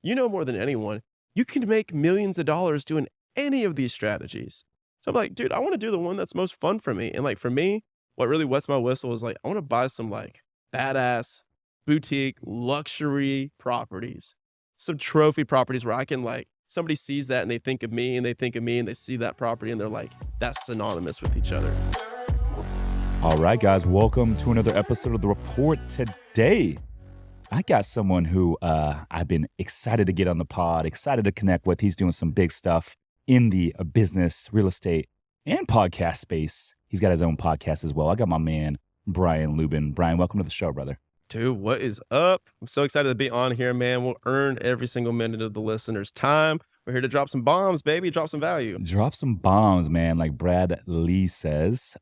you know more than anyone, you can make millions of dollars doing any of these strategies. So I'm like, dude, I want to do the one that's most fun for me. And like for me, what really wets my whistle is like, I want to buy some like badass boutique luxury properties, some trophy properties where I can like, somebody sees that and they think of me and they think of me and they see that property and they're like, that's synonymous with each other. All right, guys, welcome to another episode of The Report. Today, I got someone who I've been excited to get on the pod, excited to connect with. He's doing some big stuff in the business, real estate, and podcast space. He's got his own podcast as well. I got my man, Brian Luebben. Brian, welcome to the show, brother. Dude, what is up? I'm so excited to be on here, man. We'll earn every single minute of the listener's time. We're here to drop some bombs, baby. Drop some value. Drop some bombs, man, like Brad Lee says.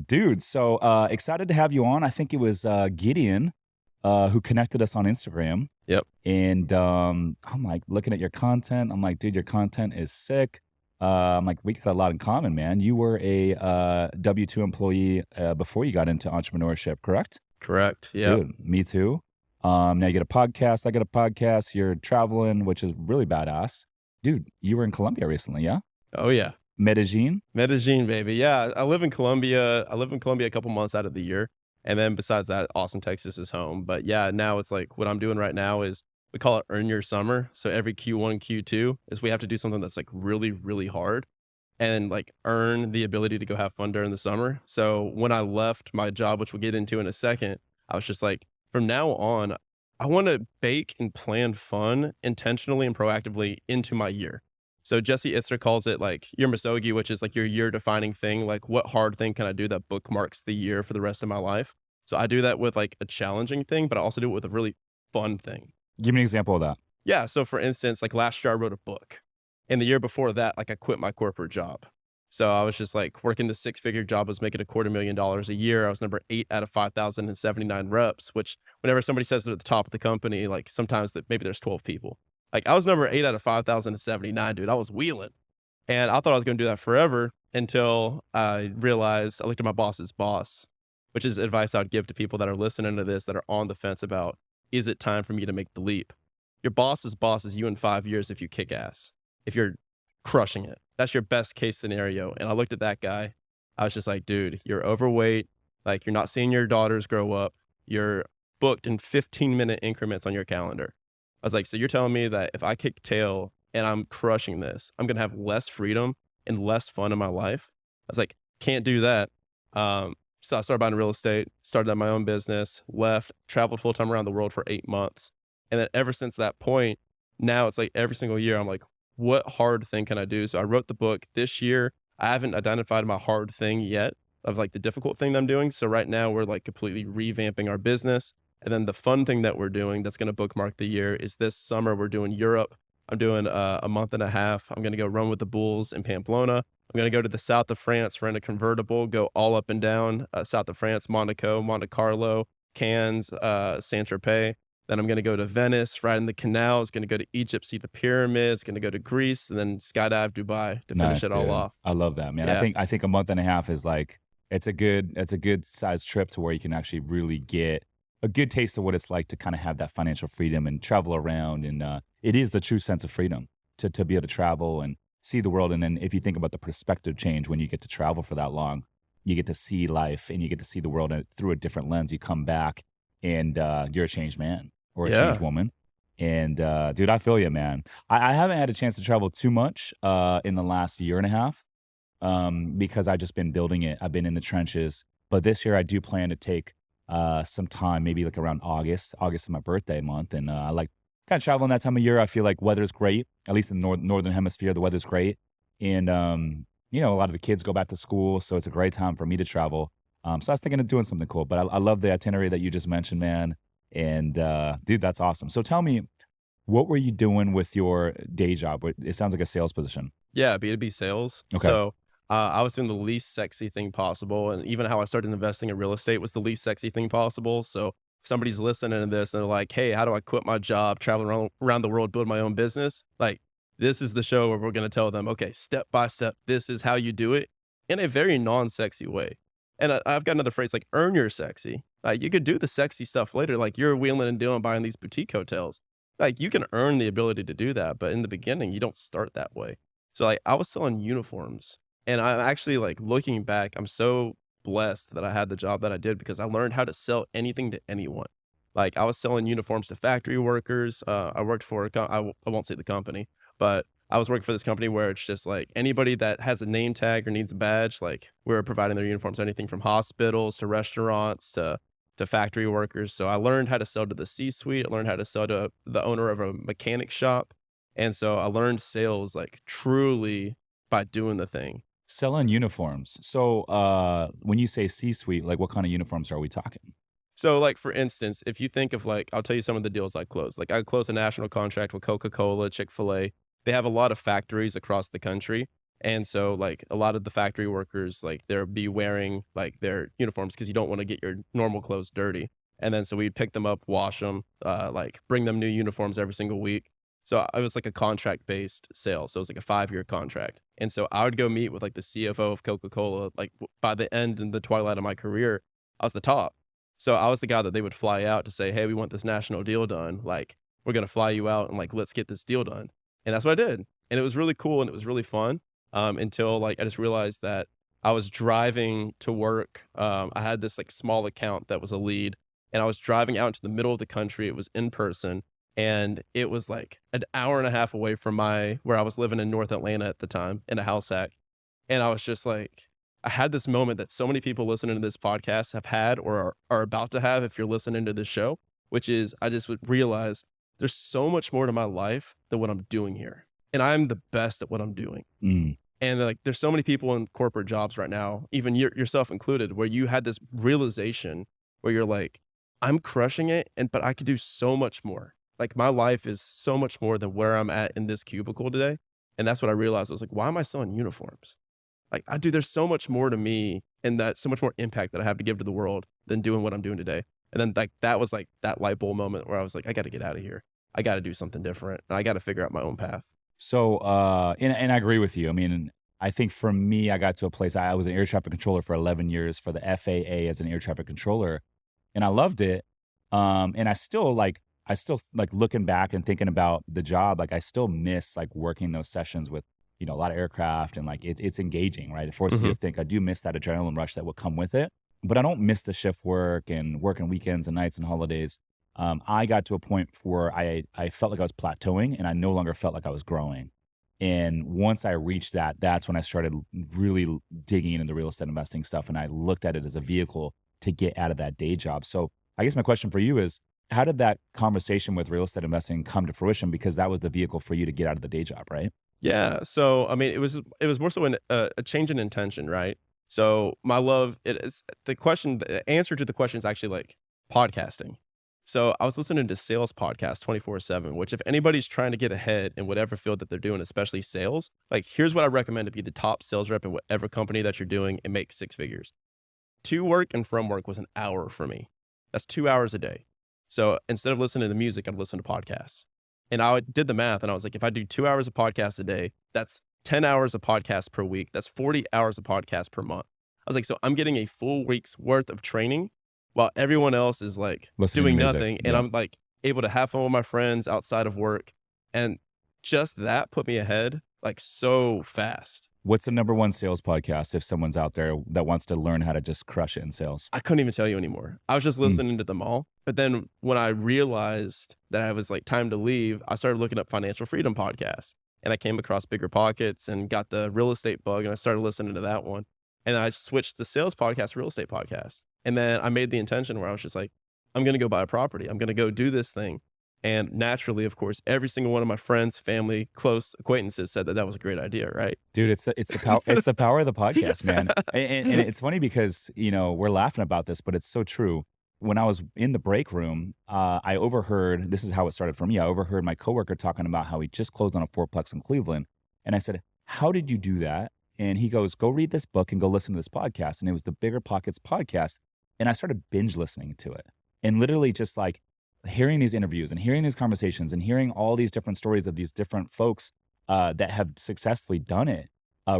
Dude, so excited to have you on. I think it was Gideon who connected us on Instagram. Yep. And I'm like looking at your content. I'm like, dude, your content is sick. I'm like, we got a lot in common, man. You were a W-2 employee before you got into entrepreneurship, correct? Correct. Yeah. Dude, me too. Now you get a podcast. I got a podcast. You're traveling, which is really badass. Dude, you were in Colombia recently, yeah? Oh, yeah. Medellin, baby. Yeah. I live in Colombia. A couple months out of the year. And then besides that, Austin, Texas is home. But yeah, now it's like what I'm doing right now is we call it earn your summer. So every Q1 and Q2 is we have to do something that's like really, really hard and like earn the ability to go have fun during the summer. So when I left my job, which we'll get into in a second, I was just like, from now on, I want to bake and plan fun intentionally and proactively into my year. So Jesse Itzler calls it like your misogi, which is like your year defining thing. Like what hard thing can I do that bookmarks the year for the rest of my life? So I do that with like a challenging thing, but I also do it with a really fun thing. give me an example of that. Yeah. So for instance, like last year I wrote a book. And the year before that, like I quit my corporate job. So I was just like working the 6-figure job, I was making $250,000 a year. I was number 8 out of 5,079 reps, which whenever somebody says they're at the top of the company, like sometimes that maybe there's 12 people. Like I was number 8 out of 5,079, dude. I was wheeling. And I thought I was going to do that forever until I realized, I looked at my boss's boss, which is advice I would give to people that are listening to this, that are on the fence about, is it time for me to make the leap? Your boss's boss is you in 5 years if you kick ass. If you're crushing it, that's your best case scenario. And I looked at that guy. I was just like, dude, you're overweight. Like you're not seeing your daughters grow up. You're booked in 15-minute increments on your calendar. I was like, so you're telling me that if I kick tail and I'm crushing this, I'm going to have less freedom and less fun in my life? I was like, can't do that. So I started buying real estate, started my own business, left, traveled full time around the world for 8 months. And then ever since that point, now it's like every single year, I'm like, what hard thing can I do? So I wrote the book this year. I haven't identified my hard thing yet of like the difficult thing that I'm doing. So right now we're like completely revamping our business. And then the fun thing that we're doing that's going to bookmark the year is this summer we're doing Europe. I'm doing a month and a half. I'm going to go run with the Bulls in Pamplona. I'm going to go to the south of France, rent a convertible, go all up and down south of France, Monaco, Monte Carlo, Cannes, Saint-Tropez. Then I'm going to go to Venice, ride in the canals, going to go to Egypt, see the pyramids, going to go to Greece, and then skydive Dubai to finish it all off. I love that, man. Yeah. I think a month and a half is like, it's a good size trip to where you can actually really get a good taste of what it's like to kind of have that financial freedom and travel around. And it is the true sense of freedom to be able to travel and see the world. And then if you think about the perspective change when you get to travel for that long, you get to see life and you get to see the world through a different lens. You come back and you're a changed man. Or a changed woman. And dude, I feel you, man. I haven't had a chance to travel too much in the last year and a half because I've just been building it. I've been in the trenches. But this year I do plan to take some time, maybe like around August. August is my birthday month. And I like kind of traveling that time of year. I feel like weather's great, at least in the northern hemisphere, the weather's great. And, you know, a lot of the kids go back to school. So it's a great time for me to travel. So I was thinking of doing something cool. But I love the itinerary that you just mentioned, man. And dude, that's awesome. So tell me, what were you doing with your day job? It sounds like a sales position. Yeah, B2B sales. Okay. So I was doing the least sexy thing possible. And even how I started investing in real estate was the least sexy thing possible. So somebody's listening to this and they're like, hey, how do I quit my job, travel around the world, build my own business? Like, this is the show where we're going to tell them, okay, step by step, this is how you do it in a very non-sexy way. And I've got another phrase like earn your sexy. Like you could do the sexy stuff later. Like you're wheeling and dealing, buying these boutique hotels. Like, you can earn the ability to do that, but in the beginning, you don't start that way. So, like, I was selling uniforms, and I'm actually, like, looking back, I'm so blessed that I had the job that I did because I learned how to sell anything to anyone. Like, I was selling uniforms to factory workers. I worked for I won't say the company, but I was working for this company where it's just like anybody that has a name tag or needs a badge, like we were providing their uniforms, anything from hospitals to restaurants to factory workers. So I learned how to sell to the C-suite. I learned how to sell to the owner of a mechanic shop. And so I learned sales like truly by doing the thing. Selling uniforms. So when you say C-suite, like what kind of uniforms are we talking? So, like, for instance, if you think of like, I'll tell you some of the deals I closed. Like, I closed a national contract with Coca-Cola, Chick-fil-A. They have a lot of factories across the country. And so, like, a lot of the factory workers, like, they'll be wearing like their uniforms because you don't want to get your normal clothes dirty. And then so we'd pick them up, wash them, like bring them new uniforms every single week. So it was like a contract based sale. So it was like a 5-year contract. And so I would go meet with like the CFO of Coca-Cola. Like by the end in the twilight of my career, I was the top. So I was the guy that they would fly out to say, "Hey, we want this national deal done. Like, we're gonna fly you out and like let's get this deal done." And that's what I did. And it was really cool and it was really fun. Until like I just realized that I was driving to work. I had this like small account that was a lead, and I was driving out into the middle of the country. It was in person, and it was like an hour and a half away from my where I was living in North Atlanta at the time in a house hack. And I was just like, I had this moment that so many people listening to this podcast have had or are about to have if you're listening to this show, which is I just would realize there's so much more to my life than what I'm doing here. And I'm the best at what I'm doing. Mm. And like, there's so many people in corporate jobs right now, even yourself included, where you had this realization where you're like, I'm crushing it, but I could do so much more. Like my life is so much more than where I'm at in this cubicle today. And that's what I realized. I was like, why am I selling uniforms? Like, I do, there's so much more to me and that so much more impact that I have to give to the world than doing what I'm doing today. And then like that was like that light bulb moment where I was like, I got to get out of here. I got to do something different and I got to figure out my own path. So, and I agree with you. I mean, I think for me, I got to a place, I was an air traffic controller for 11 years for the FAA as an air traffic controller, and I loved it. And I still like looking back and thinking about the job, like I still miss like working those sessions with, a lot of aircraft and like it's engaging, right? It forces you to think. I do miss that adrenaline rush that will come with it, but I don't miss the shift work and working weekends and nights and holidays. I got to a point where I felt like I was plateauing and I no longer felt like I was growing. And once I reached that, that's when I started really digging into the real estate investing stuff. And I looked at it as a vehicle to get out of that day job. So I guess my question for you is, how did that conversation with real estate investing come to fruition? Because that was the vehicle for you to get out of the day job, right? Yeah. So, I mean, it was more so a change in intention, right? So my love, it is the answer to the question is actually like podcasting. So I was listening to sales podcasts 24/7, which if anybody's trying to get ahead in whatever field that they're doing, especially sales, like here's what I recommend to be the top sales rep in whatever company that you're doing and make 6 figures. To work and from work was an hour for me. That's 2 hours a day. So instead of listening to music, I'd listen to podcasts. And I did the math and I was like, if I do 2 hours of podcasts a day, that's 10 hours of podcasts per week. That's 40 hours of podcasts per month. I was like, so I'm getting a full week's worth of training while everyone else is like Listening to doing music. nothing. And Yeah. I'm like able to have fun with my friends outside of work. And just that put me ahead like so fast. What's the number one sales podcast if someone's out there that wants to learn how to just crush it in sales? I couldn't even tell you anymore. I was just listening to them all. But then when I realized that I was like time to leave, I started looking up financial freedom podcasts and I came across Bigger Pockets and got the real estate bug and I started listening to that one. And I switched the sales podcast, real estate podcast. And then I made the intention where I was just like, I'm going to go buy a property. I'm going to go do this thing. And naturally, of course, every single one of my friends, family, close acquaintances said that that was a great idea, right? Dude, it's the power it's the power of the podcast, man. And it's funny because, we're laughing about this, but it's so true. When I was in the break room, I overheard, this is how it started for me. I overheard my coworker talking about how he just closed on a fourplex in Cleveland. And I said, how did you do that? And he goes, go read this book and go listen to this podcast. And it was the Bigger Pockets podcast. And I started binge listening to it and literally just like hearing these interviews and hearing these conversations and hearing all these different stories of these different folks that have successfully done it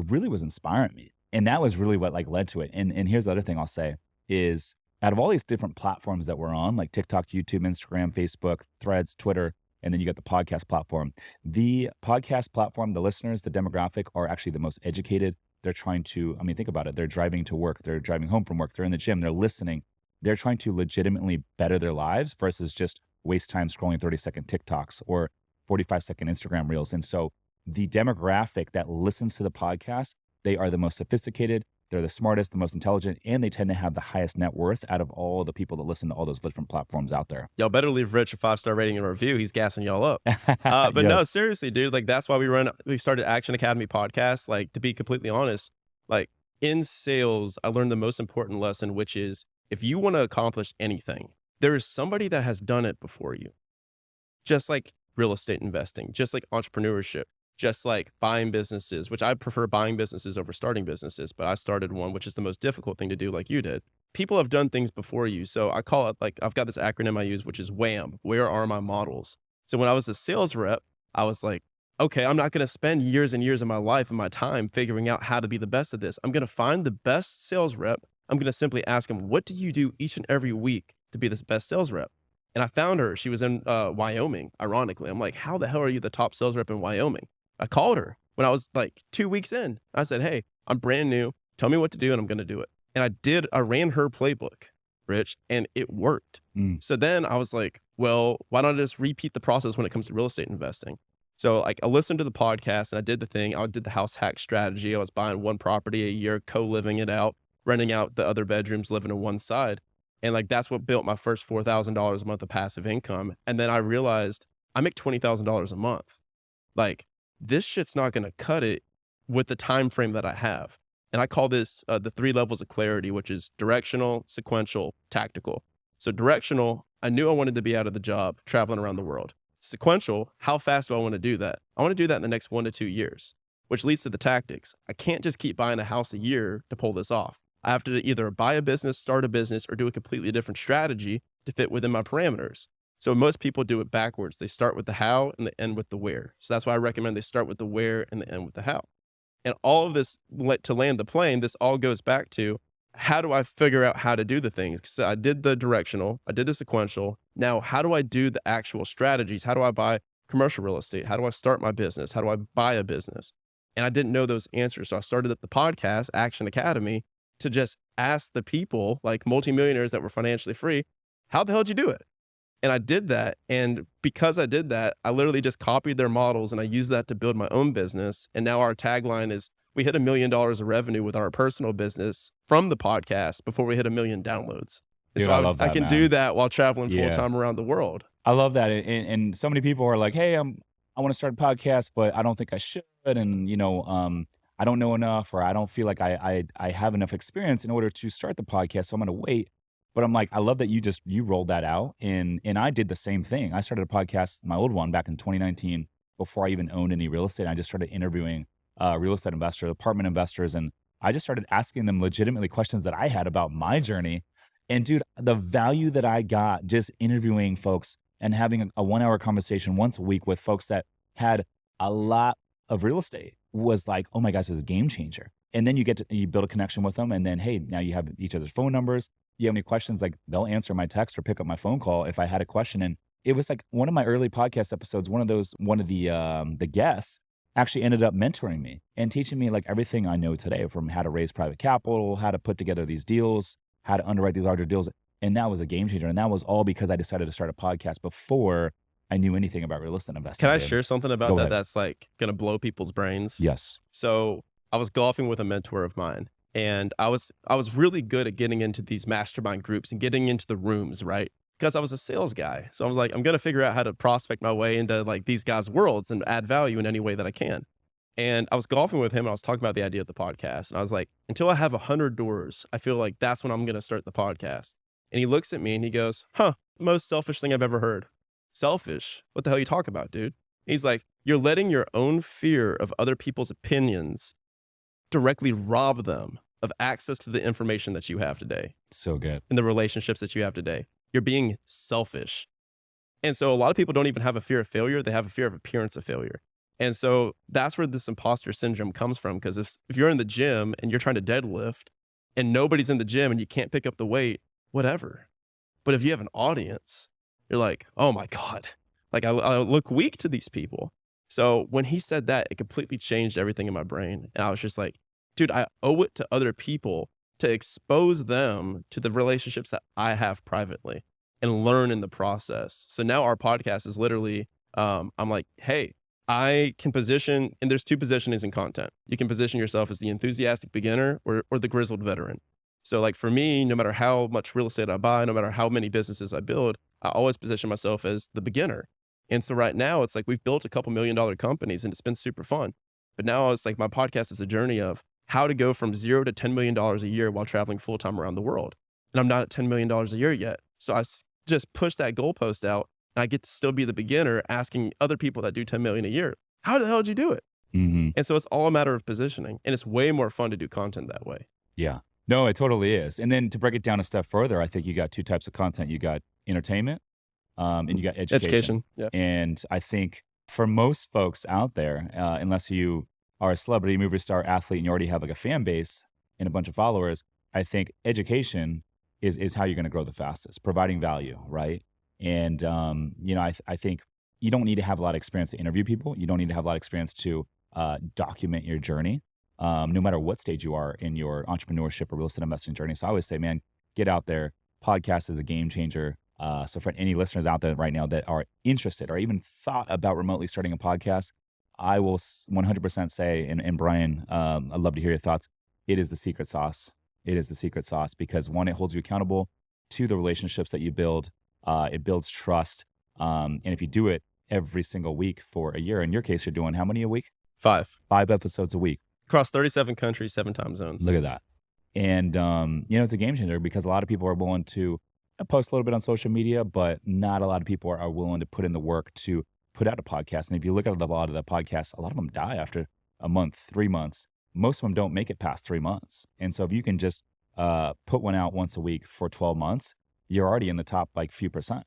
really was inspiring me. And that was really what like led to it. And here's the other thing I'll say is out of all these different platforms that we're on, like TikTok, YouTube, Instagram, Facebook, Threads, Twitter, and then you got the podcast platform. The podcast platform, the listeners, the demographic are actually the most educated. They're trying to, I mean, think about it. They're driving to work. They're driving home from work. They're in the gym. They're listening. They're trying to legitimately better their lives versus just waste time scrolling 30-second TikToks or 45-second Instagram reels. And so the demographic that listens to the podcast, they are the most sophisticated. They're the smartest, the most intelligent, and they tend to have the highest net worth out of all the people that listen to all those different platforms out there. Y'all better leave Rich a 5-star rating and a review. He's gassing y'all up. But no, Yes. seriously, dude, like that's why we started Action Academy podcast. Like, to be completely honest, like in sales, I learned the most important lesson, which is if you want to accomplish anything, there is somebody that has done it before you. Just like real estate investing, just like entrepreneurship, just like buying businesses, which I prefer buying businesses over starting businesses, but I started one, which is the most difficult thing to do, like you did. People have done things before you. So I call it, like, I've got this acronym I use, which is WHAM. Where are my models? So when I was a sales rep, I was like, okay, I'm not going to spend years and years of my life and my time figuring out how to be the best at this. I'm going to find the best sales rep. I'm going to simply ask him, what do you do each and every week to be this best sales rep? And I found her. She was in Wyoming, ironically. I'm like, how the hell are you the top sales rep in Wyoming? I called her when I was like 2 weeks in. I said, hey, I'm brand new. Tell me what to do and I'm going to do it. And I ran her playbook, Rich, and it worked. So then I was like, well, why don't I just repeat the process when it comes to real estate investing? So like I listened to the podcast and I did the thing. I did the house hack strategy. I was buying one property a year, co-living it out, renting out the other bedrooms, living on one side. And like, that's what built my first $4,000 a month of passive income. And then I realized I make $20,000 a month. Like, this shit's not going to cut it with the time frame that I have. And I call this the 3 levels of clarity, which is directional, sequential, tactical. So directional, I knew I wanted to be out of the job, traveling around the world. Sequential, how fast do I want to do that? I want to do that in the next 1 to 2 years, which leads to the tactics. I can't just keep buying a house a year to pull this off. I have to either buy a business, start a business, or do a completely different strategy to fit within my parameters. So most people do it backwards. They start with the how and they end with the where. So that's why I recommend they start with the where and they end with the how. And all of this, to land the plane, this all goes back to, how do I figure out how to do the things? So I did the directional, I did the sequential. Now, how do I do the actual strategies? How do I buy commercial real estate? How do I start my business? How do I buy a business? And I didn't know those answers. So I started up the podcast, Action Academy, to just ask the people, like multimillionaires that were financially free, how the hell did you do it? And I did that. And because I did that, I literally just copied their models and I used that to build my own business. And now our tagline is, we hit $1 million of revenue with our personal business from the podcast before we hit 1 million downloads. And Dude, so I love that, I can man. do that while traveling full Yeah. time around the world. I love that. And so many people are like, hey, I want to start a podcast, but I don't think I should. And, I don't know enough, or I don't feel like I have enough experience in order to start the podcast. So I'm going to wait. But I'm like, I love that you rolled that out. And I did the same thing. I started a podcast, my old one, back in 2019, before I even owned any real estate. I just started interviewing real estate investors, apartment investors. And I just started asking them legitimately questions that I had about my journey. And dude, the value that I got just interviewing folks and having a 1-hour conversation once a week with folks that had a lot of real estate was like, oh my gosh, it's a game changer. And then you build a connection with them. And then, hey, now you have each other's phone numbers. You have any questions, like they'll answer my text or pick up my phone call if I had a question. And it was like one of my early podcast episodes, one of the guests actually ended up mentoring me and teaching me like everything I know today, from how to raise private capital, how to put together these deals, how to underwrite these larger deals. And that was a game changer. And that was all because I decided to start a podcast before I knew anything about real estate investing. Can I share something about Go that ahead. that's like going to blow people's brains? Yes. So I was golfing with a mentor of mine, and I was really good at getting into these mastermind groups and getting into the rooms, right? Because I was a sales guy. So I was like, I'm going to figure out how to prospect my way into like these guys' worlds and add value in any way that I can. And I was golfing with him and I was talking about the idea of the podcast. And I was like, until I have 100 doors, I feel like that's when I'm going to start the podcast. And he looks at me and he goes, most selfish thing I've ever heard. Selfish? What the hell are you talking about, dude? He's like, you're letting your own fear of other people's opinions directly rob them of access to the information that you have today So good. and the relationships that you have today. You're being selfish. And so a lot of people don't even have a fear of failure. They have a fear of appearance of failure. And so that's where this imposter syndrome comes from. Because if you're in the gym and you're trying to deadlift and nobody's in the gym and you can't pick up the weight, whatever. But if you have an audience, you're like, oh my God, Like I look weak to these people. So when he said that, it completely changed everything in my brain. And I was just like, dude, I owe it to other people to expose them to the relationships that I have privately and learn in the process. So now our podcast is literally, I'm like, hey, I can position, and there's two positionings in content. You can position yourself as the enthusiastic beginner or the grizzled veteran. So like for me, no matter how much real estate I buy, no matter how many businesses I build, I always position myself as the beginner. And so right now it's like we've built a couple $1 million companies and it's been super fun. But now it's like my podcast is a journey of how to go from 0 to $10 million a year while traveling full time around the world. And I'm not at $10 million a year yet. So just push that goalpost out and I get to still be the beginner asking other people that do 10 million a year, how the hell did you do it? Mm-hmm. And so it's all a matter of positioning, and it's way more fun to do content that way. Yeah. No, it totally is. And then to break it down a step further, I think you got two types of content. You got entertainment, and you got education. Yeah. And I think for most folks out there, unless you are a celebrity, movie star, athlete, and you already have like a fan base and a bunch of followers, I think education is how you're going to grow the fastest, providing value, right? And, I think you don't need to have a lot of experience to interview people. You don't need to have a lot of experience to document your journey, no matter what stage you are in your entrepreneurship or real estate investing journey. So I always say, man, get out there. Podcast is a game changer. So for any listeners out there right now that are interested or even thought about remotely starting a podcast, I will 100% say, and Brian, I'd love to hear your thoughts. It is the secret sauce. It is the secret sauce because one, it holds you accountable to the relationships that you build. It builds trust. And if you do it every single week for a year, in your case, you're doing how many a week? 5 episodes a week. Across 37 countries, 7 time zones. Look at that. And, it's a game changer because a lot of people are willing to post a little bit on social media, but not a lot of people are willing to put in the work to put out a podcast. And if you look at a lot of the podcasts, a lot of them die after a month, 3 months. Most of them don't make it past 3 months. And so if you can just put one out once a week for 12 months, you're already in the top like few percent,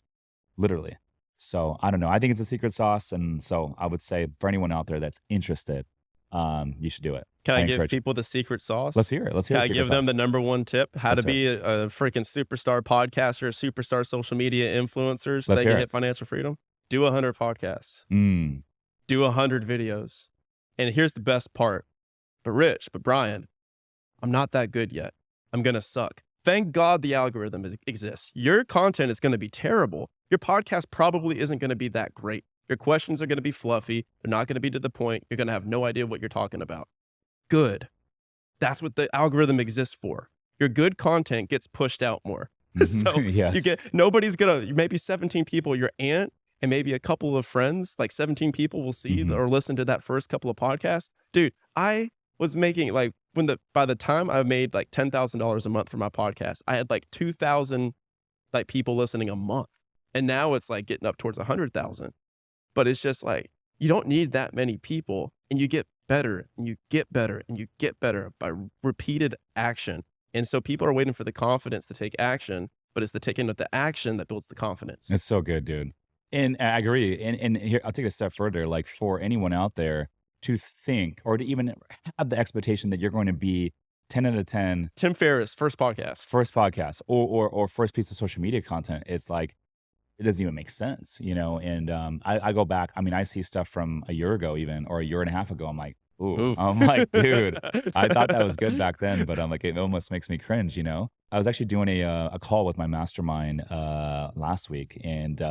literally. So I don't know. I think it's a secret sauce. And so I would say for anyone out there that's interested, you should do it. Can I give people the secret sauce? Let's hear it. Can I give them the number one tip? How to be a freaking superstar podcaster, superstar social media influencer so they can hit financial freedom? Do 100 podcasts. Do 100 videos. And here's the best part. But Brian, I'm not that good yet. I'm going to suck. Thank God the algorithm exists. Your content is going to be terrible. Your podcast probably isn't going to be that great. Your questions are going to be fluffy. They're not going to be to the point. You're going to have no idea what you're talking about. Good. That's what the algorithm exists for. Your good content gets pushed out more. So yes. Nobody's going to, maybe 17 people, your aunt and maybe a couple of friends, like 17 people will see or listen to that first couple of podcasts. Dude, I was making like, by the time I made like $10,000 a month for my podcast, I had like 2,000 like people listening a month. And now it's like getting up towards 100,000. But it's just like, you don't need that many people, and you get better and you get better and you get better by repeated action. And so people are waiting for the confidence to take action, but it's the taking of the action that builds the confidence. It's so good, dude. And I agree. And here, I'll take it a step further. Like for anyone out there to think or to even have the expectation that you're going to be 10 out of 10. Tim Ferriss, first podcast or first piece of social media content. It's like, it doesn't even make sense, And I go back. I mean, I see stuff from a year ago, even or a year and a half ago. I'm like, ooh. I'm like, dude, I thought that was good back then, but I'm like, it almost makes me cringe, I was actually doing a call with my mastermind last week, and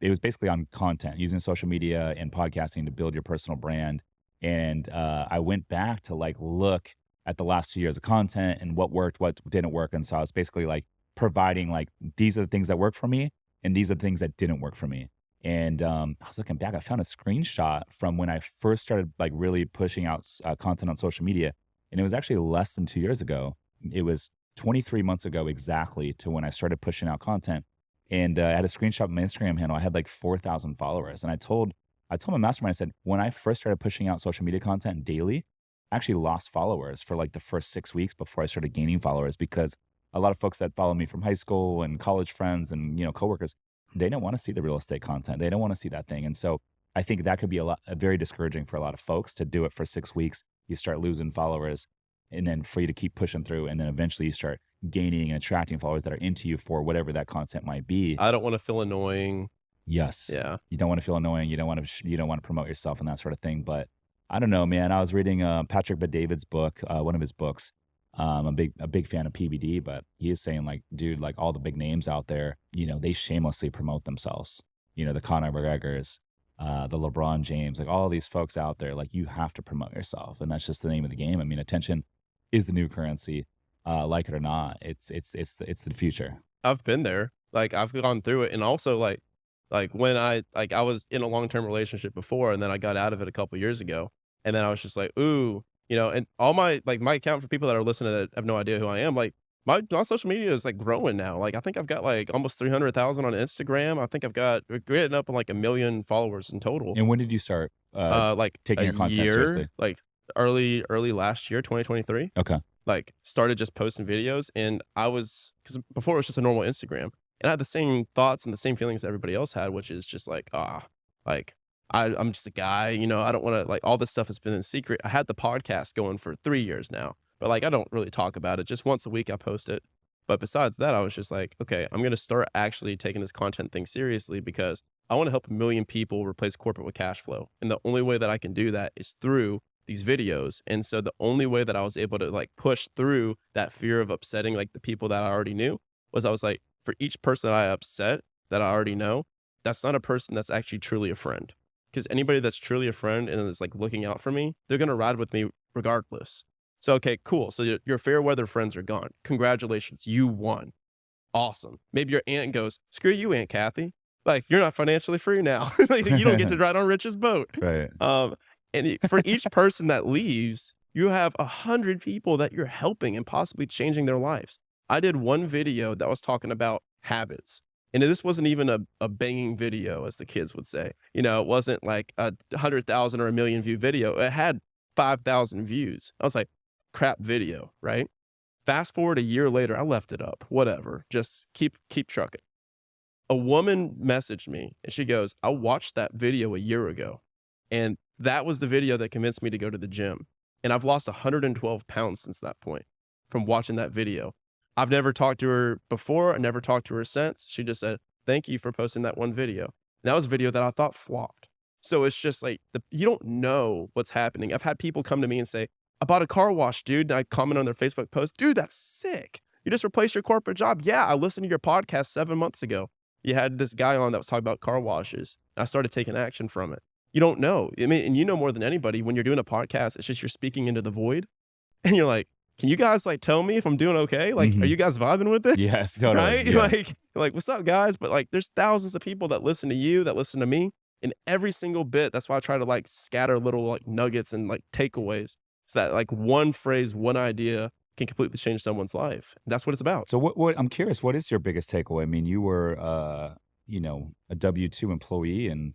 it was basically on content, using social media and podcasting to build your personal brand. And I went back to like look at the last 2 years of content and what worked, what didn't work, and so I was basically like providing like these are the things that work for me. And these are the things that didn't work for me. And I was looking back, I found a screenshot from when I first started like really pushing out content on social media. And it was actually less than 2 years ago. It was 23 months ago exactly to when I started pushing out content. And I had a screenshot of my Instagram handle. I had like 4,000 followers. And I told my mastermind, I said, when I first started pushing out social media content daily, I actually lost followers for like the first 6 weeks before I started gaining followers, because a lot of folks that follow me from high school and college friends and, coworkers, they don't want to see the real estate content. They don't want to see that thing. And so I think that could be very discouraging for a lot of folks to do it for 6 weeks. You start losing followers, and then for you to keep pushing through. And then eventually you start gaining and attracting followers that are into you for whatever that content might be. I don't want to feel annoying. Yes. Yeah. You don't want to feel annoying. You don't want to promote yourself and that sort of thing. But I don't know, man. I was reading Patrick Bet-David's book, one of his books. I'm a big fan of PBD, but he is saying like, dude, like all the big names out there, they shamelessly promote themselves. The Conor McGregors, the LeBron James, like all these folks out there, like you have to promote yourself, and that's just the name of the game. I mean, attention is the new currency, like it or not. It's the future. I've been there. Like I've gone through it, and also like when I was in a long-term relationship before, and then I got out of it a couple years ago, and then I was just like, ooh, and all my account, for people that are listening that have no idea who I am, like my social media is like growing now. Like I think I've got like almost 300,000 on Instagram. I think we're getting up on like 1 million followers in total. And when did you start Like taking a your content year, seriously? like early last year, 2023. Okay. Like started just posting videos, and because before it was just a normal Instagram, and I had the same thoughts and the same feelings that everybody else had, which is just like, like I'm just a guy, I don't want to, like, all this stuff has been in secret. I had the podcast going for 3 years now, but like I don't really talk about it. Just once a week I post it. But besides that, I was just like, okay, I'm gonna start actually taking this content thing seriously, because I want to help 1 million people replace corporate with cash flow, and the only way that I can do that is through these videos. And so the only way that I was able to like push through that fear of upsetting like the people that I already knew was, I was like, for each person that I upset that I already know, that's not a person that's actually truly a friend. Because anybody that's truly a friend and is like looking out for me, they're gonna ride with me regardless. So okay, cool. So your fair weather friends are gone. Congratulations, you won. Awesome. Maybe your aunt goes, screw you, Aunt Kathy. Like, you're not financially free now. Like, you don't get to ride on Rich's boat. Right. For each person that leaves, you have 100 people that you're helping and possibly changing their lives. I did one video that was talking about habits. And this wasn't even a banging video, as the kids would say. It wasn't like a 100,000 or 1 million view video. It had 5,000 views. I was like, crap video, right? Fast forward a year later, I left it up. Whatever. Just keep trucking. A woman messaged me and she goes, I watched that video a year ago, and that was the video that convinced me to go to the gym. And I've lost 112 pounds since that point from watching that video. I've never talked to her before. I never talked to her since. She just said, thank you for posting that one video. And that was a video that I thought flopped. So it's just like, you don't know what's happening. I've had people come to me and say, I bought a car wash, dude. And I comment on their Facebook post, dude, that's sick. You just replaced your corporate job. Yeah, I listened to your podcast 7 months ago. You had this guy on that was talking about car washes. And I started taking action from it. You don't know. I mean, and more than anybody, when you're doing a podcast, it's just you're speaking into the void. And you're like, can you guys like tell me if I'm doing okay? Like, are you guys vibing with this? Yes, totally. Right? Yeah. Like, what's up, guys? But like, there's thousands of people that listen to you, that listen to me, and every single bit. That's why I try to like scatter little like nuggets and like takeaways, so that like one phrase, one idea can completely change someone's life. That's what it's about. So what I'm curious, what is your biggest takeaway? I mean, you were a W-2 employee, and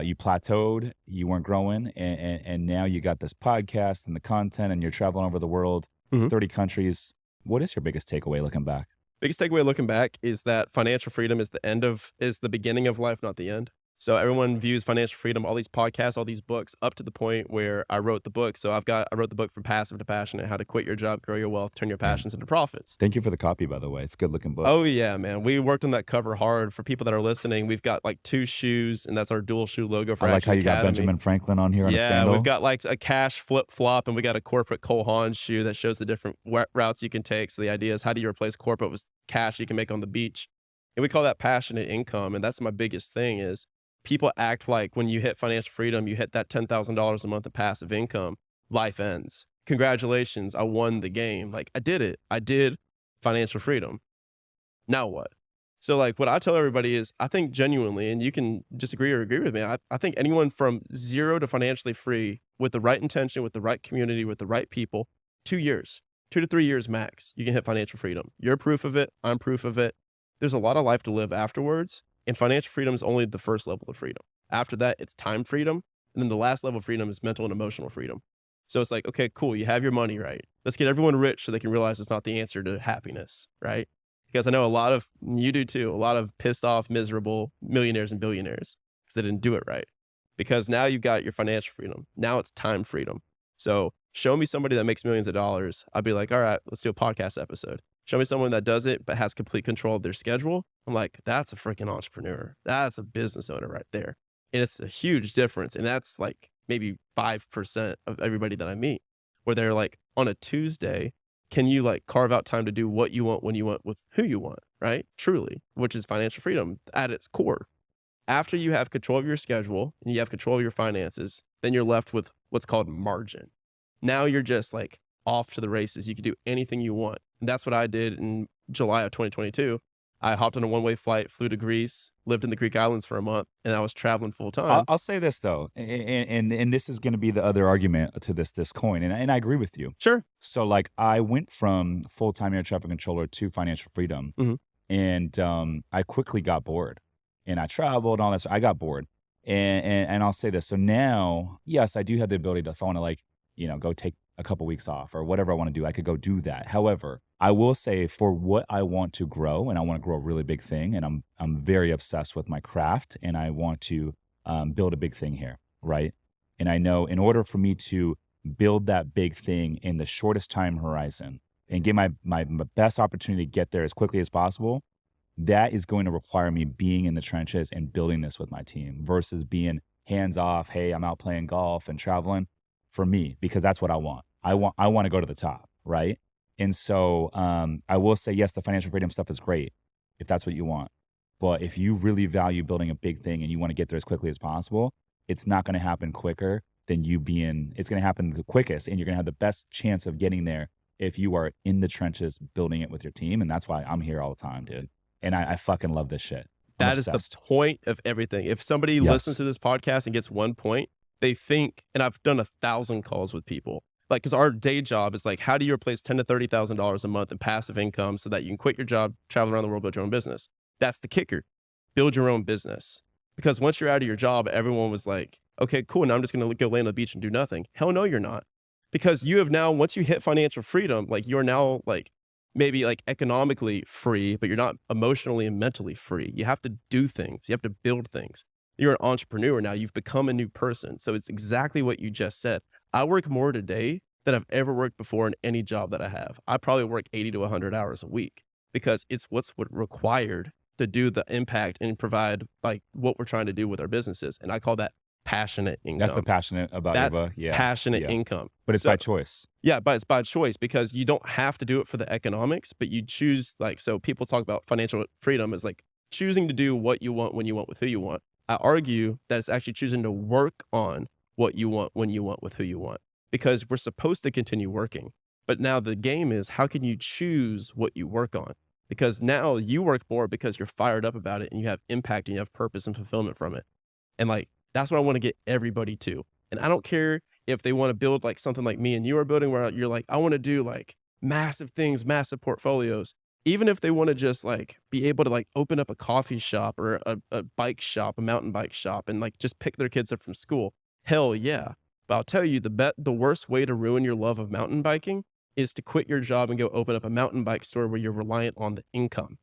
you plateaued, you weren't growing, and now you got this podcast and the content, and you're traveling over the world, 30 countries. What is your biggest takeaway looking back? Biggest takeaway looking back is that financial freedom is the beginning of life, not the end. So everyone views financial freedom, all these podcasts, all these books, up to the point where I wrote the book. So I wrote the book From Passive to Passionate: How to Quit Your Job, Grow Your Wealth, Turn Your Passions into Profits. Thank you for the copy, by the way. It's a good looking book. Oh yeah, man. We worked on that cover hard. For people that are listening, we've got like 2 shoes, and that's our dual shoe logo for I like Action how you Academy. got Benjamin Franklin on here on a Yeah, sandal. we've got like a cash flip flop, and we got a corporate Cole Haan shoe that shows the different routes you can take. So the idea is, how do you replace corporate with cash you can make on the beach? And we call that passionate income. And that's my biggest thing is, people act like when you hit financial freedom, you hit that $10,000 a month of passive income, life ends. Congratulations, I won the game. Like, I did it. I did financial freedom. Now what? So like what I tell everybody is, I think genuinely, and you can disagree or agree with me, I think anyone from 0 to financially free with the right intention, with the right community, with the right people, 2 years, 2 to 3 years max, you can hit financial freedom. You're proof of it. I'm proof of it. There's a lot of life to live afterwards. And financial freedom is only the first level of freedom. After that, it's time freedom. And then the last level of freedom is mental and emotional freedom. So it's like, okay, cool. You have your money, right? Let's get everyone rich so they can realize it's not the answer to happiness, right? Because I know you do too, a lot of pissed off, miserable millionaires and billionaires because they didn't do it right. Because now you've got your financial freedom. Now it's time freedom. So show me somebody that makes millions of dollars. I'd be like, all right, let's do a podcast episode. Show me someone that does it but has complete control of their schedule. I'm like, that's a freaking entrepreneur. That's a business owner right there. And it's a huge difference. And that's like maybe 5% of everybody that I meet, where they're like, on a Tuesday, can you like carve out time to do what you want when you want with who you want, right? Truly, which is financial freedom at its core. After you have control of your schedule and you have control of your finances, then you're left with what's called margin. Now you're just like off to the races. You can do anything you want. And that's what I did in July of 2022. I hopped on a one-way flight, flew to Greece, lived in the Greek islands for a month, and I was traveling full I'll, time. I'll say this though, and this is going to be the other argument to this coin, and I agree with you. Sure. So like I went from full time air traffic controller to financial freedom, Mhm. and I quickly got bored, and I traveled and all that. So I got bored, and I'll say this. So now, yes, I do have the ability to, if I want to like go take a couple weeks off or whatever I want to do, I could go do that. However, I will say for what I want to grow, and I want to grow a really big thing, and I'm very obsessed with my craft, and I want to build a big thing here, right? And I know in order for me to build that big thing in the shortest time horizon and get my best opportunity to get there as quickly as possible, that is going to require me being in the trenches and building this with my team versus being hands off. Hey, I'm out playing golf and traveling for me, because that's what I want. I want to go to the top, right? And so I will say, yes, the financial freedom stuff is great if that's what you want. But if you really value building a big thing and you want to get there as quickly as possible, it's not going to happen quicker than it's going to happen the quickest. And you're going to have the best chance of getting there if you are in the trenches building it with your team. And that's why I'm here all the time, dude. And I fucking love this shit. That is the point of everything. If somebody listens to this podcast and gets one point, they think, and I've done 1,000 calls with people, like, because our day job is like, how do you replace $10,000 to $30,000 a month in passive income so that you can quit your job, travel around the world, build your own business? That's the kicker. Build your own business. Because once you're out of your job, everyone was like, okay, cool. Now I'm just going to go lay on the beach and do nothing. Hell no, you're not. Because you have now, once you hit financial freedom, like you're now like maybe like economically free, but you're not emotionally and mentally free. You have to do things. You have to build things. You're an entrepreneur now. You've become a new person. So it's exactly what you just said. I work more today than I've ever worked before in any job that I have. I probably work 80 to 100 hours a week because it's what's required to do the impact and provide like what we're trying to do with our businesses. And I call that passionate income. That's the passionate about That's your book. Yeah. passionate income. But it's by choice. Yeah, but it's by choice because you don't have to do it for the economics, but you choose like, so people talk about financial freedom as like choosing to do what you want when you want with who you want. I argue that it's actually choosing to work on what you want when you want with who you want, because we're supposed to continue working. But now the game is, how can you choose what you work on? Because now you work more because you're fired up about it and you have impact and you have purpose and fulfillment from it. And like, that's what I want to get everybody to. And I don't care if they want to build like something like me and you are building, where you're like, I want to do like massive things, massive portfolios. Even if they want to just like be able to like open up a coffee shop or a bike shop, a mountain bike shop, and like just pick their kids up from school. Hell yeah. But I'll tell you, the worst way to ruin your love of mountain biking is to quit your job and go open up a mountain bike store where you're reliant on the income.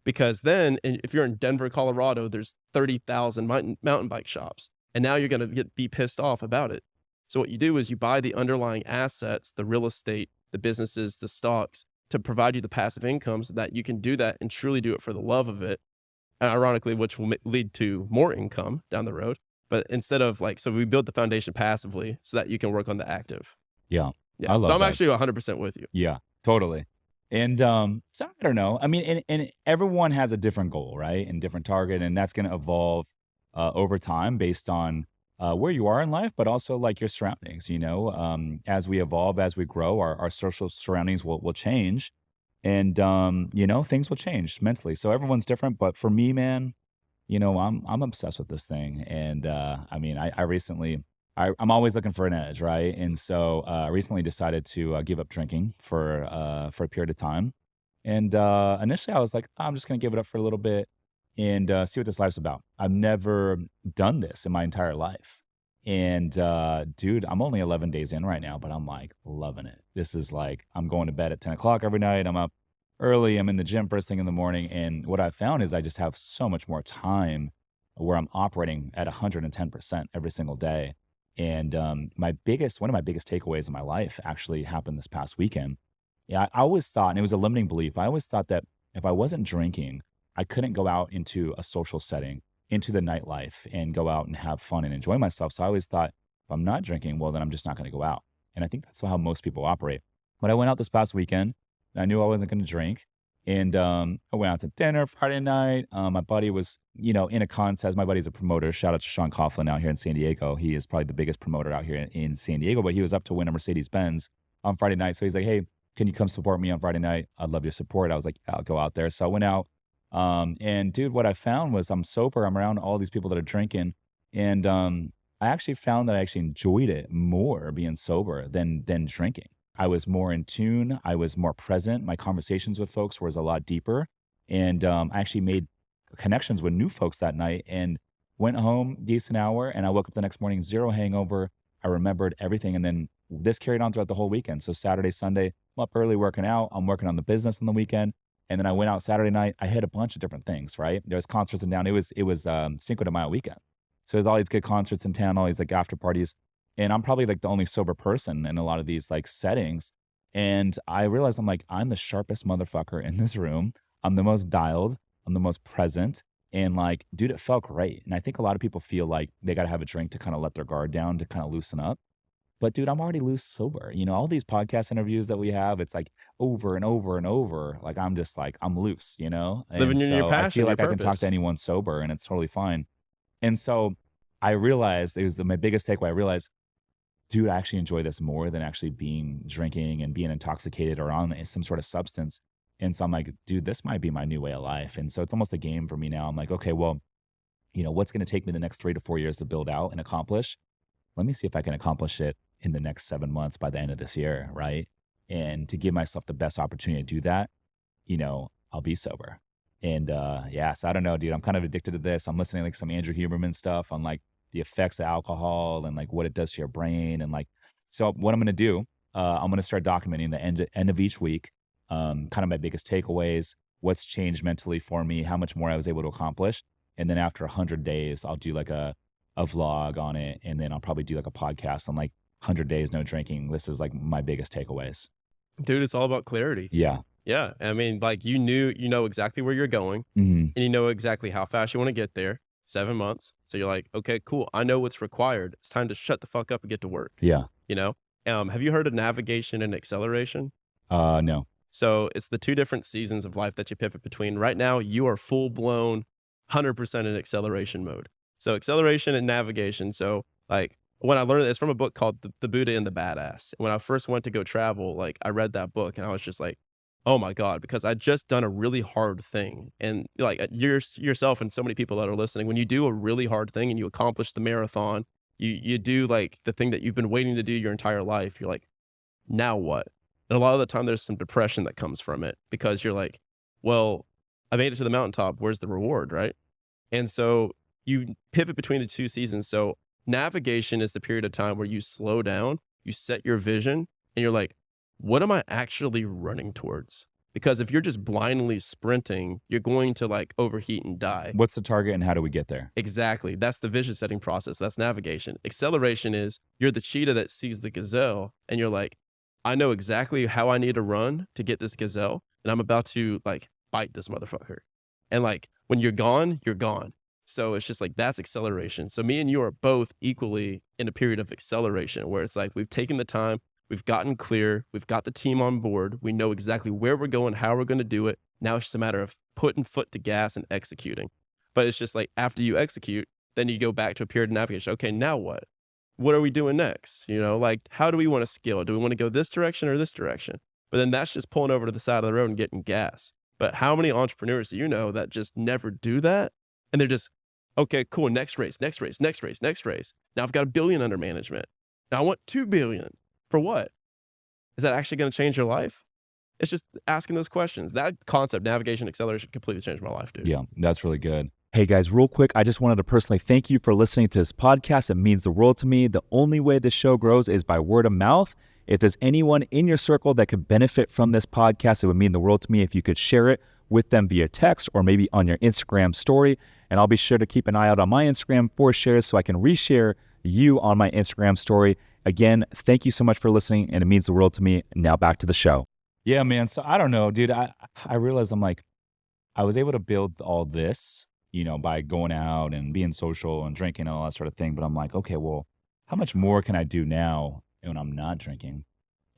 Because then if you're in Denver, Colorado, there's 30,000 mountain bike shops. And now you're going to be pissed off about it. So what you do is you buy the underlying assets, the real estate, the businesses, the stocks, to provide you the passive income so that you can do that and truly do it for the love of it. And ironically, which will lead to more income down the road. But instead of like, so we build the foundation passively so that you can work on the active. Yeah. Yeah. I love so I'm that. actually 100% with you. Yeah, totally. And so I don't know. I mean, and everyone has a different goal, right? And different target. And that's going to evolve over time based on where you are in life, but also like your surroundings, as we evolve, as we grow, our social surroundings will change. And, things will change mentally. So everyone's different. But for me, man, I'm obsessed with this thing. And I mean, I recently, I'm always looking for an edge, right? And so I recently decided to give up drinking for a period of time. And initially I was like, I'm just going to give it up for a little bit and see what this life's about. I've never done this in my entire life. And dude, I'm only 11 days in right now, but I'm like loving it. This is like, I'm going to bed at 10 o'clock every night. I'm up early. I'm in the gym first thing in the morning. And what I found is I just have so much more time where I'm operating at 110% every single day. And one of my biggest takeaways in my life actually happened this past weekend. Yeah, I always thought, and it was a limiting belief, I always thought that if I wasn't drinking, I couldn't go out into a social setting, into the nightlife, and go out and have fun and enjoy myself. So I always thought, if I'm not drinking, well, then I'm just not going to go out. And I think that's how most people operate. When I went out this past weekend, I knew I wasn't going to drink. And I went out to dinner Friday night. My buddy was, in a contest. My buddy's a promoter. Shout out to Sean Coughlin out here in San Diego. He is probably the biggest promoter out here in San Diego, but he was up to win a Mercedes-Benz on Friday night. So he's like, hey, can you come support me on Friday night? I'd love your support. I was like, yeah, I'll go out there. So I went out. And dude, what I found was I'm sober. I'm around all these people that are drinking. And I actually found that I actually enjoyed it more being sober than drinking. I was more in tune. I was more present. My conversations with folks was a lot deeper. And I actually made connections with new folks that night and went home decent hour. And I woke up the next morning, zero hangover. I remembered everything. And then this carried on throughout the whole weekend. So Saturday, Sunday, I'm up early working out. I'm working on the business on the weekend. And then I went out Saturday night. I hit a bunch of different things, right? There's concerts in town. It was Cinco de Mayo weekend. So there's all these good concerts in town, all these like after parties. And I'm probably like the only sober person in a lot of these like settings. And I realized I'm the sharpest motherfucker in this room. I'm the most dialed. I'm the most present. And like, dude, it felt great. And I think a lot of people feel like they got to have a drink to kind of let their guard down, to kind of loosen up. But dude, I'm already loose sober. All these podcast interviews that we have, it's like over and over and over. Like, I'm just like, I'm loose, And Living in your so passion, I feel like your I can talk purpose. to anyone sober and it's totally fine. And so I realized, it was my biggest takeaway. I realized, dude, I actually enjoy this more than actually drinking and being intoxicated or on some sort of substance. And so I'm like, dude, this might be my new way of life. And so it's almost a game for me now. I'm like, okay, well, what's going to take me the next 3 to 4 years to build out and accomplish? Let me see if I can accomplish it in the next 7 months by the end of this year, right? And to give myself the best opportunity to do that, I'll be sober. And so I don't know, dude, I'm kind of addicted to this. I'm listening to like some Andrew Huberman stuff on like the effects of alcohol and like what it does to your brain. And like, so what I'm going to do, I'm going to start documenting the end of each week, kind of my biggest takeaways, what's changed mentally for me, how much more I was able to accomplish. And then after 100 days, I'll do like a vlog on it. And then I'll probably do like a podcast on like 100 days, no drinking. This is like my biggest takeaways. Dude, it's all about clarity. Yeah. Yeah. I mean, like you know exactly where you're going Mm-hmm. and you know exactly how fast you want to get there. 7 months. So you're like, okay, cool. I know what's required. It's time to shut the fuck up and get to work. Yeah. Have you heard of navigation and acceleration? No. So it's the two different seasons of life that you pivot between. Right now, you are full blown 100% in acceleration mode. So acceleration and navigation. So like when I learned this from a book called The Buddha and the Badass. When I first went to go travel, like I read that book and I was just like, oh my God, because I'd just done a really hard thing. And like yourself and so many people that are listening, when you do a really hard thing and you accomplish the marathon, you do like the thing that you've been waiting to do your entire life. You're like, now what? And a lot of the time there's some depression that comes from it because you're like, well, I made it to the mountaintop. Where's the reward, right? And so you pivot between the two seasons. So navigation is the period of time where you slow down, you set your vision, and you're like, what am I actually running towards? Because if you're just blindly sprinting, you're going to like overheat and die. What's the target and how do we get there? Exactly. That's the vision setting process. That's navigation. Acceleration is you're the cheetah that sees the gazelle and you're like, I know exactly how I need to run to get this gazelle. And I'm about to like bite this motherfucker. And like when you're gone, you're gone. So it's just like, that's acceleration. So me and you are both equally in a period of acceleration where it's like, we've taken the time, we've gotten clear, we've got the team on board, we know exactly where we're going, how we're going to do it. Now it's just a matter of putting foot to gas and executing. But it's just like, after you execute, then you go back to a period of navigation. Okay, now what? What are we doing next? Like, how do we want to scale? Do we want to go this direction or this direction? But then that's just pulling over to the side of the road and getting gas. But how many entrepreneurs do you know that just never do that? And they're just, okay, cool, next race. Now I've got $1 billion under management. Now I want $2 billion. For what? Is that actually going to change your life? It's just asking those questions. That concept, navigation, acceleration, completely changed my life, dude. Yeah, that's really good. Hey guys, real quick, I just wanted to personally thank you for listening to this podcast. It means the world to me. The only way this show grows is by word of mouth. If there's anyone in your circle that could benefit from this podcast, it would mean the world to me if you could share it with them via text or maybe on your Instagram story. And I'll be sure to keep an eye out on my Instagram for shares so I can reshare you on my Instagram story. Again, thank you so much for listening, and it means the world to me. Now back to the show. Yeah, man. So I don't know, dude. I realized I'm like, I was able to build all this, by going out and being social and drinking and all that sort of thing. But I'm like, okay, well, how much more can I do now when I'm not drinking?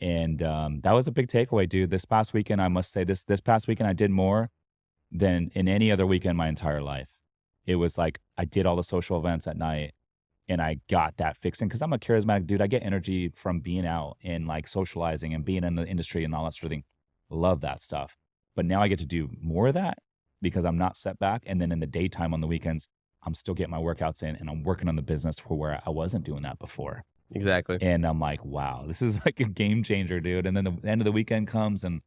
And that was a big takeaway, dude. This past weekend, I must say, this past weekend, I did more than in any other weekend my entire life. It was like I did all the social events at night and I got that fixing because I'm a charismatic dude. I get energy from being out and like socializing and being in the industry and all that sort of thing. Love that stuff. But now I get to do more of that because I'm not set back. And then in the daytime on the weekends, I'm still getting my workouts in and I'm working on the business for where I wasn't doing that before. Exactly. And I'm like, wow, this is like a game changer, dude. And then the end of the weekend comes and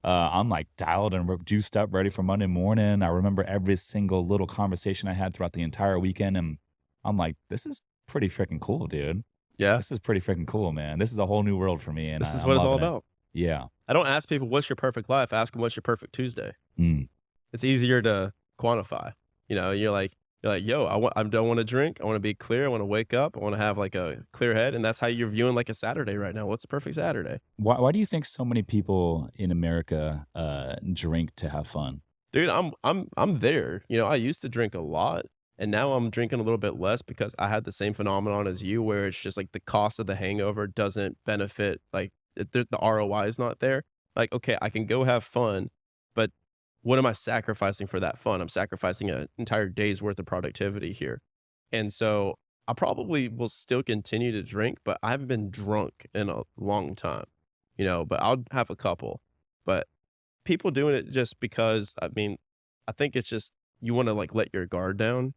I'm like dialed and juiced up, ready for Monday morning. I remember every single little conversation I had throughout the entire weekend. And I'm like, this is pretty freaking cool, dude. Yeah. This is pretty freaking cool, man. This is a whole new world for me. And This is I'm what it's all loving it. about. Yeah. I don't ask people, what's your perfect life? Ask them, what's your perfect Tuesday? Mm. It's easier to quantify. You're like, yo, I don't want to drink. I want to be clear. I want to wake up. I want to have like a clear head. And that's how you're viewing like a Saturday right now. What's a perfect Saturday? Why do you think so many people in America drink to have fun? Dude, I'm there. I used to drink a lot and now I'm drinking a little bit less because I had the same phenomenon as you where it's just like the cost of the hangover doesn't benefit like the ROI is not there. Like, okay, I can go have fun, but what am I sacrificing for that fun? I'm sacrificing an entire day's worth of productivity here. And so I probably will still continue to drink, but I haven't been drunk in a long time, but I'll have a couple. But people doing it just because, I mean, I think it's just you want to like let your guard down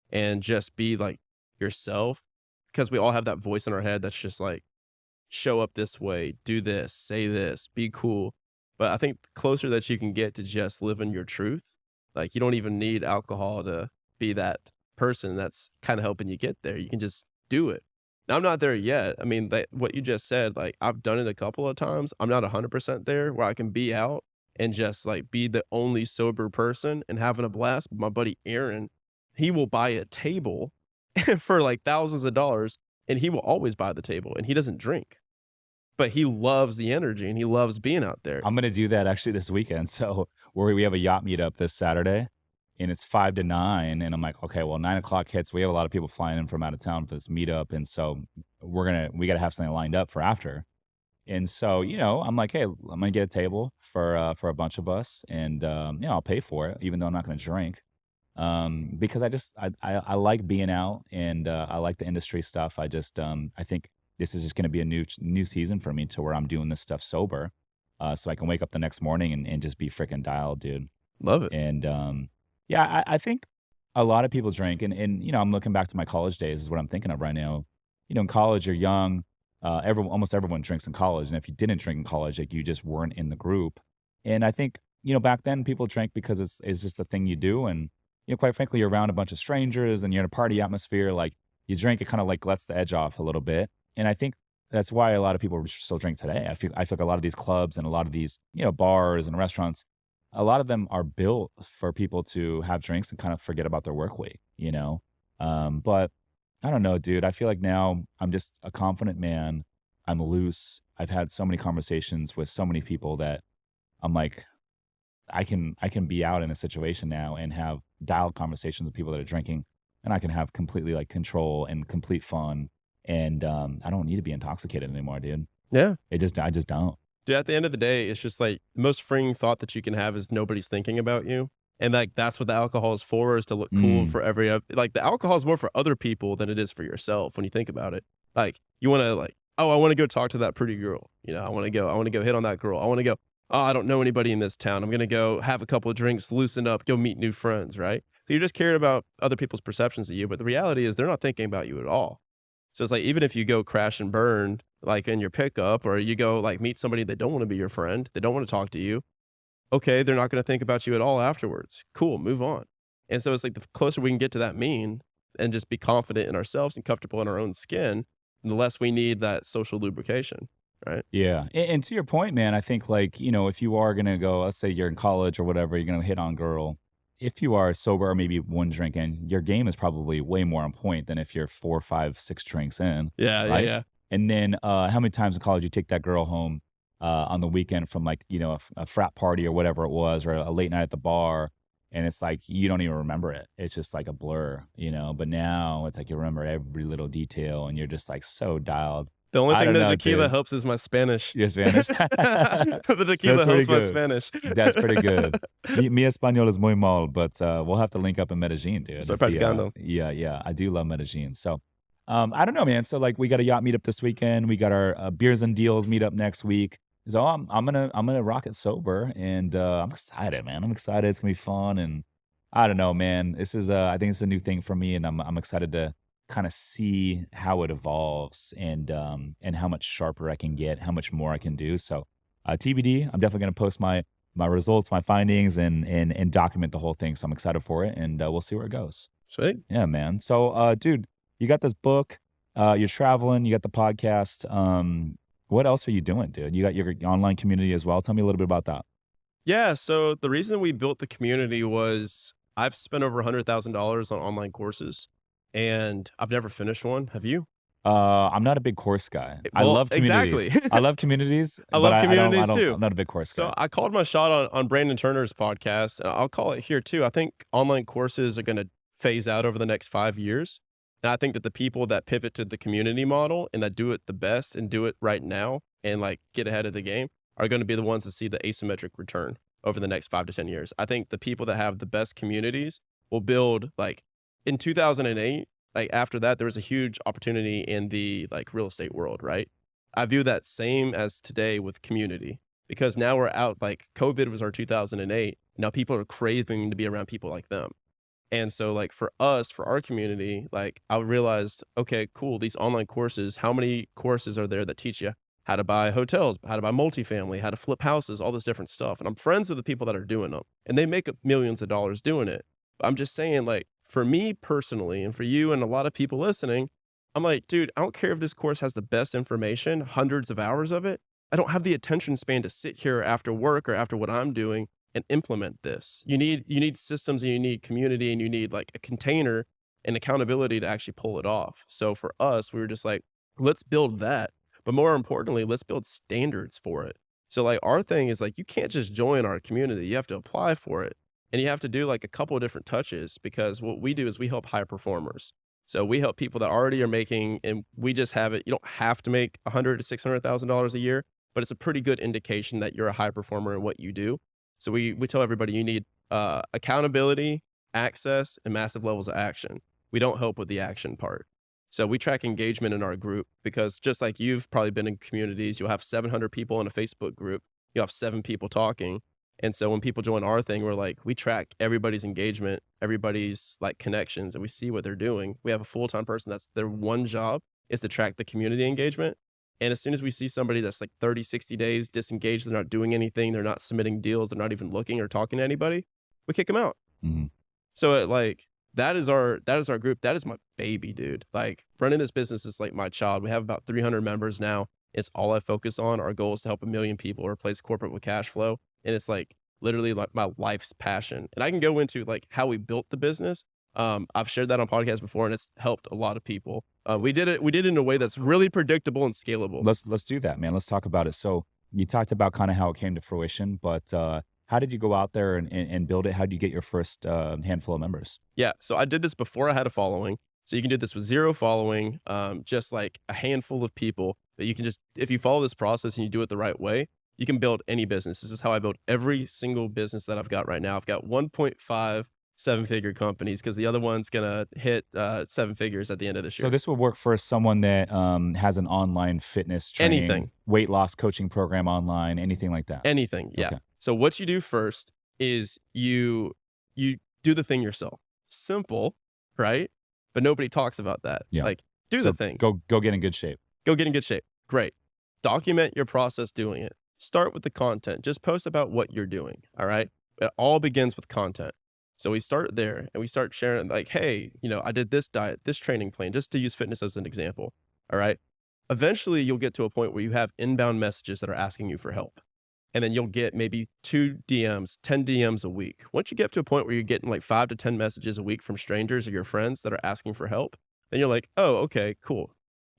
and just be like yourself because we all have that voice in our head that's just like, show up this way, do this, say this, be cool. But I think the closer that you can get to just living your truth, like you don't even need alcohol to be that person that's kind of helping you get there. You can just do it. Now, I'm not there yet. I mean, what you just said, like I've done it a couple of times. I'm not 100% there where I can be out and just like be the only sober person and having a blast. My buddy Aaron, he will buy a table for like thousands of dollars and he will always buy the table and he doesn't drink, but he loves the energy and he loves being out there. I'm gonna do that actually this weekend. So we have a yacht meetup this Saturday, and it's 5 to 9, and I'm like, okay, well 9 o'clock hits. We have a lot of people flying in from out of town for this meetup, and so we gotta have something lined up for after. And so I'm like, hey, I'm gonna get a table for a bunch of us, and I'll pay for it, even though I'm not gonna drink. Because I like being out and I like the industry stuff. I think this is just going to be a new season for me to where I'm doing this stuff sober, so I can wake up the next morning and just be freaking dialed, dude. Love it. And yeah, I think a lot of people drink, and I'm looking back to my college days is what I'm thinking of right now. In college you're young, almost everyone drinks in college, and if you didn't drink in college, like you just weren't in the group. And I think back then people drank because it's just the thing you do, and quite frankly, you're around a bunch of strangers and you're in a party atmosphere. Like you drink, it kind of like lets the edge off a little bit. And I think that's why a lot of people still drink today. I feel like a lot of these clubs and a lot of these, bars and restaurants, a lot of them are built for people to have drinks and kind of forget about their work week. But I don't know, dude. I feel like now I'm just a confident man. I'm loose. I've had so many conversations with so many people that I'm like, I can be out in a situation now and have dialed conversations with people that are drinking, and I can have completely like control and complete fun, and I don't need to be intoxicated anymore, dude. Yeah. I just don't. Dude, at the end of the day, it's just like the most freeing thought that you can have is nobody's thinking about you. And like that's what the alcohol is for, is to look cool for like the alcohol is more for other people than it is for yourself when you think about it. Like you want to like, oh, I want to go talk to that pretty girl. I want to go hit on that girl. I want to go, oh, I don't know anybody in this town. I'm going to go have a couple of drinks, loosen up, go meet new friends, right? So you're just caring about other people's perceptions of you. But the reality is they're not thinking about you at all. So it's like, even if you go crash and burn, like in your pickup, or you go like meet somebody that don't want to be your friend, they don't want to talk to you. Okay, they're not going to think about you at all afterwards. Cool, move on. And so it's like the closer we can get to that mean and just be confident in ourselves and comfortable in our own skin, the less we need that social lubrication. Right. Yeah. And to your point, man, I think like, if you are going to go, let's say you're in college or whatever, you're going to hit on girl. If you are sober or maybe one drink in, your game is probably way more on point than if you're 4, 5, 6 drinks in. Yeah. Right. Yeah. And then how many times in college you take that girl home on the weekend from like, you know, a frat party or whatever it was, or a late night at the bar. And it's like, you don't even remember it. It's just like a blur, you know, but now it's like you remember every little detail and you're just like so dialed. The only I thing don't that know, tequila dude. helps is my Spanish. Your Spanish? The That's tequila pretty helps my good. Spanish. That's pretty good. Mi español es muy mal, but we'll have to link up in Medellin, dude. Estoy If we, practicando. yeah, yeah, I do love Medellin. So, I don't know, man. So, like, we got a yacht meetup this weekend. We got our beers and deals meetup next week. So I'm gonna rock it sober, and I'm excited, man. I'm excited. It's gonna be fun, and I don't know, man. This is I think it's a new thing for me, and I'm excited to kind of see how it evolves and how much sharper I can get, how much more I can do. So TBD, I'm definitely going to post my results, my findings, and document the whole thing. So I'm excited for it, and we'll see where it goes. Sweet. Yeah, man. So, dude, you got this book. You're traveling. You got the podcast. What else are you doing, dude? You got your online community as well. Tell me a little bit about that. Yeah, so the reason we built the community was I've spent over $100,000 on online courses, and I've never finished one. Have you? I'm not a big course guy. I Well, love communities. exactly. I love communities, I but love I don't. communities too. I'm not a big course So guy. I called my shot on Brandon Turner's podcast. And I'll call it here too. I think online courses are going to phase out over the next 5 years. And I think that the people that pivot to the community model and that do it the best and do it right now and like get ahead of the game are going to be the ones that see the asymmetric return over the next 5 to 10 years. I think the people that have the best communities will build like in 2008, like after that, there was a huge opportunity in the like real estate world, right? I view that same as today with community because now we're out like COVID was our 2008. Now people are craving to be around people like them. And so like for us, for our community, like I realized, okay, cool, these online courses, how many courses are there that teach you how to buy hotels, how to buy multifamily, how to flip houses, all this different stuff. And I'm friends with the people that are doing them and they make millions of dollars doing it. But I'm just saying like for me personally, and for you and a lot of people listening, I'm like, dude, I don't care if this course has the best information, hundreds of hours of it. I don't have the attention span to sit here after work or after what I'm doing and implement this. You need systems and you need community and you need like a container and accountability to actually pull it off. So for us, we were just like, let's build that. But more importantly, let's build standards for it. So like our thing is like you can't just join our community. You have to apply for it. And you have to do like a couple of different touches because what we do is we help high performers. So we help people that already are making, and we just have it. You don't have to make $100,000 to $600,000 a year, but it's a pretty good indication that you're a high performer in what you do. So we tell everybody you need accountability, access, and massive levels of action. We don't help with the action part. So we track engagement in our group because just like you've probably been in communities, you'll have 700 people in a Facebook group. You'll have 7 people talking. And so when people join our thing, we're like, we track everybody's engagement, everybody's like connections, and we see what they're doing. We have a full-time person that's their one job is to track the community engagement. And as soon as we see somebody that's like 30, 60 days disengaged, they're not doing anything, they're not submitting deals, they're not even looking or talking to anybody, we kick them out. Mm-hmm. So like that is our group. That is my baby, dude. Like running this business is like my child. We have about 300 members now. It's all I focus on. Our goal is to help 1 million people replace corporate with cash flow. And it's like literally like my life's passion. And I can go into like how we built the business. I've shared that on podcasts before and it's helped a lot of people. We did it in a way that's really predictable and scalable. Let's do that, man. Let's talk about it. So you talked about kind of how it came to fruition, but how did you go out there and build it? How did you get your first handful of members? Yeah. So I did this before I had a following. So you can do this with 0 following, just like a handful of people that you can just, if you follow this process and you do it the right way, you can build any business. This is how I built every single business that I've got right now. I've got 1.5 7-figure companies because the other one's going to hit 7 figures at the end of this year. So this would work for someone that has an online fitness training, Anything. weight loss coaching program online, anything like that. Anything. Yeah. Okay. So what you do first is you do the thing yourself. Simple, right? But nobody talks about that. Yeah. Like do So the thing. Go get in good shape. Go get in good shape. Great. Document your process doing it. Start with the content. Just post about what you're doing. All right. It all begins with content. So we start there and we start sharing like, hey, I did this diet, this training plan, just to use fitness as an example. All right. Eventually you'll get to a point where you have inbound messages that are asking you for help. And then you'll get maybe 2 DMs, 10 DMs a week. Once you get to a point where you're getting like 5 to 10 messages a week from strangers or your friends that are asking for help, then you're like, oh, okay, cool.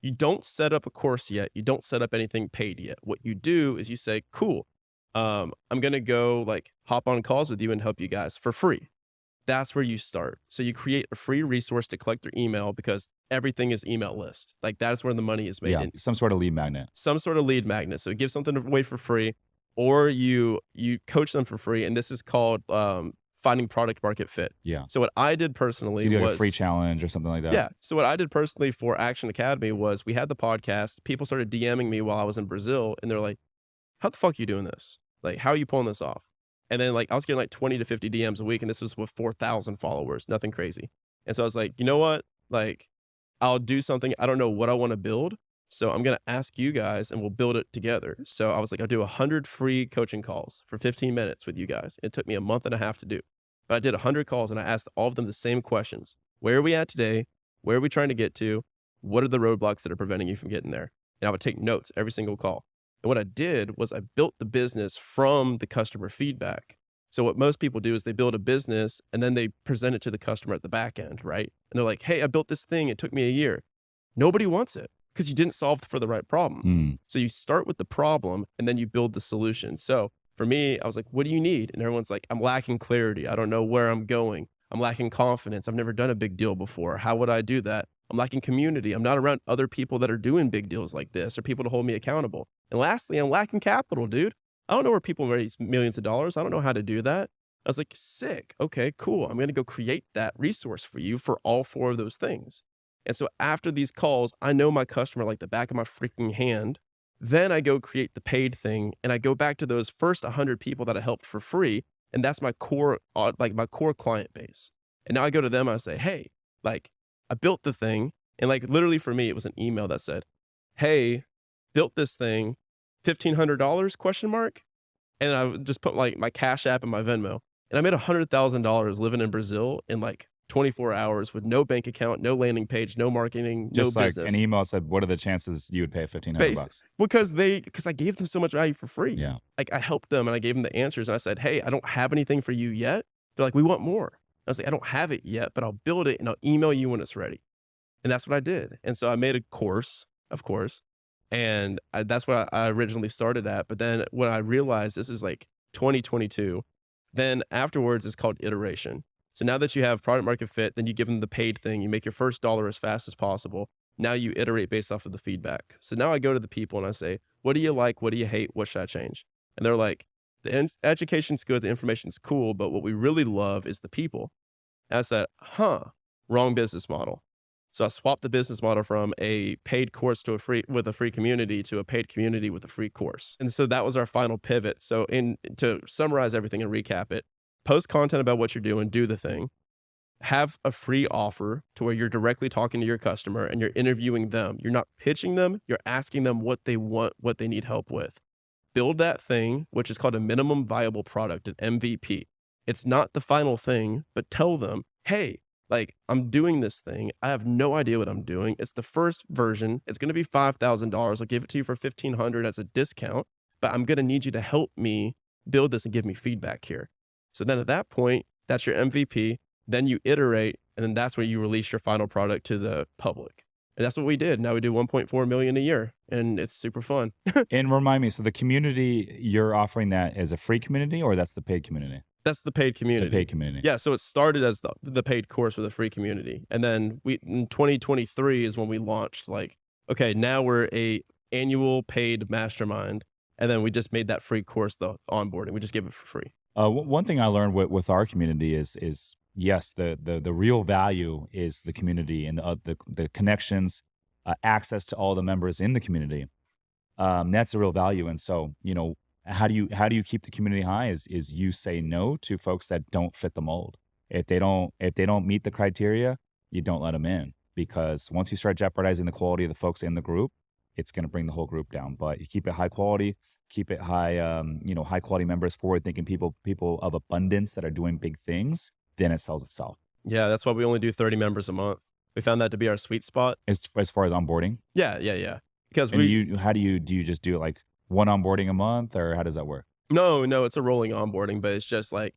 You don't set up a course yet. You don't set up anything paid yet. What you do is you say, cool, I'm going to go like hop on calls with you and help you guys for free. That's where you start. So you create a free resource to collect their email because everything is email list. Like that's where the money is made Yeah, in some sort of lead magnet. some sort of lead magnet. So give something away for free, or you coach them for free. And this is called finding product market fit. Yeah. So what I did You personally do like was a free challenge or something like that. yeah. So what I did personally for Action Academy was we had the podcast. People started DMing me while I was in Brazil, and they're like, "How the fuck are you doing this? Like, how are you pulling this off?" And then like I was getting like 20 to 50 DMs a week, and this was with 4,000 followers, nothing crazy. And so I was like, you know what? Like, I'll do something. I don't know what I want to build, so I'm gonna ask you guys, and we'll build it together. So I was like, I'll do 100 free coaching calls for 15 minutes with you guys. It took me a month and a half to do. But I did 100 calls and I asked all of them the same questions. Where are we at today? Where are we trying to get to? What are the roadblocks that are preventing you from getting there? And I would take notes every single call. And what I did was I built the business from the customer feedback. So what most people do is they build a business and then they present it to the customer at the back end, right? And they're like, hey, I built this thing. It took me a year. Nobody wants it because you didn't solve for the right problem. Mm. So you start with the problem and then you build the solution. So for me, I was like, what do you need? And everyone's like, I'm lacking clarity. I don't know where I'm going. I'm lacking confidence. I've never done a big deal before. How would I do that? I'm lacking community. I'm not around other people that are doing big deals like this or people to hold me accountable. And lastly, I'm lacking capital, dude. I don't know where people raise millions of dollars. I don't know how to do that. I was like, sick. Okay, cool. I'm going to go create that resource for you for all four of those things. And so after these calls, I know my customer like the back of my freaking hand. Then I go create the paid thing and I go back to those first 100 people that I helped for free. And that's my core, like my core client base. And now I go to them, I say, hey, like I built the thing. And like literally for me, it was an email that said, hey, built this thing, $1,500 question mark. And I would just put like my Cash App and my Venmo. And I made $100,000 living in Brazil in like 24 hours with no bank account, no landing page, no marketing, Just no like business. an email said, what are the chances you would pay $1,500? Because I gave them so much value for free. Yeah. Like I helped them and I gave them the answers and I said, hey, I don't have anything for you yet. They're like, we want more. I was like, I don't have it yet, but I'll build it and I'll email you when it's ready. And that's what I did. And so I made a course, of course. And that's what I originally started at. But then when I realized this is like 2022, then afterwards it's called iteration. So now that you have product market fit, then you give them the paid thing. You make your first dollar as fast as possible. Now you iterate based off of the feedback. So now I go to the people and I say, what do you like? What do you hate? What should I change? And they're like, the education's good. The information's cool. But what we really love is the people. And I said, wrong business model. So I swapped the business model from a paid course to a free community to a paid community with a free course. And so that was our final pivot. So to summarize everything and recap it, post content about what you're doing, do the thing, have a free offer to where you're directly talking to your customer and you're interviewing them. You're not pitching them. You're asking them what they want, what they need help with. Build that thing, which is called a minimum viable product, an MVP. It's not the final thing, but tell them, hey, like I'm doing this thing. I have no idea what I'm doing. It's the first version. It's going to be $5,000. I'll give it to you for $1,500 as a discount, but I'm going to need you to help me build this and give me feedback here. So then at that point, that's your MVP. Then you iterate, and then that's where you release your final product to the public. And that's what we did. Now we do 1.4 million a year, and it's super fun. And remind me, so the community, you're offering that as a free community or that's the paid community? That's the paid community. The paid community. Yeah, so it started as the paid course with a free community. And then in 2023 is when we launched like, okay, now we're a annual paid mastermind. And then we just made that free course, the onboarding. We just give it for free. One thing I learned with our community is yes, the real value is the community and the connections, access to all the members in the community. That's the real value. And so, how do you keep the community high is you say no to folks that don't fit the mold. If they don't meet the criteria, you don't let them in, because once you start jeopardizing the quality of the folks in the group, it's going to bring the whole group down. But you keep it high quality, keep it high, high quality members, forward thinking people of abundance that are doing big things, then it sells itself. Yeah, that's why we only do 30 members a month. We found that to be our sweet spot. As far as onboarding? Yeah. Because do you just do like one onboarding a month, or how does that work? No, it's a rolling onboarding, but it's just like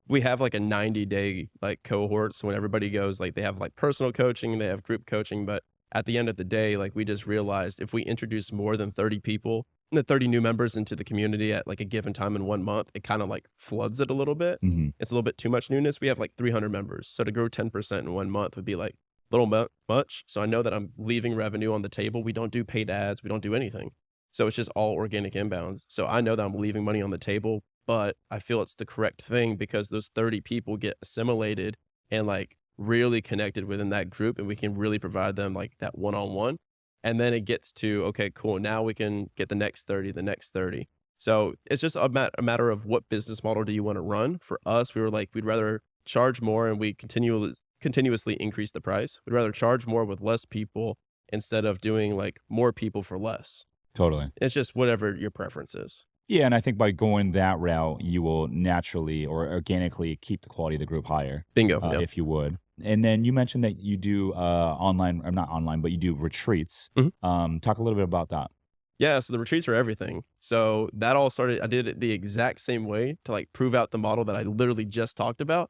we have like a 90-day like cohort. So when everybody goes, like they have like personal coaching, they have group coaching, but at the end of the day, like, we just realized if we introduce more than 30 people, the 30 new members into the community at like a given time in 1 month, it kind of like floods it a little bit. Hmm. It's a little bit too much newness. We have like 300 members. So to grow 10% in 1 month would be like a little much. So I know that I'm leaving revenue on the table. We don't do paid ads. We don't do anything. So it's just all organic inbounds. So I know that I'm leaving money on the table, but I feel it's the correct thing because those 30 people get assimilated and like really connected within that group, and we can really provide them like that one-on-one. And then it gets to, okay, cool. Now we can get the next 30, the next 30. So it's just a matter of what business model do you want to run. For us, we were like, we'd rather charge more, and we continuously increase the price. We'd rather charge more with less people instead of doing like more people for less. Totally. It's just whatever your preference is. Yeah, and I think by going that route, you will naturally or organically keep the quality of the group higher, Bingo. Yep. if you would. And then you mentioned that you do online, or not online, but you do retreats. Talk a little bit about that. Yeah, so the retreats are everything. So that all started, I did it the exact same way to like prove out the model that I literally just talked about.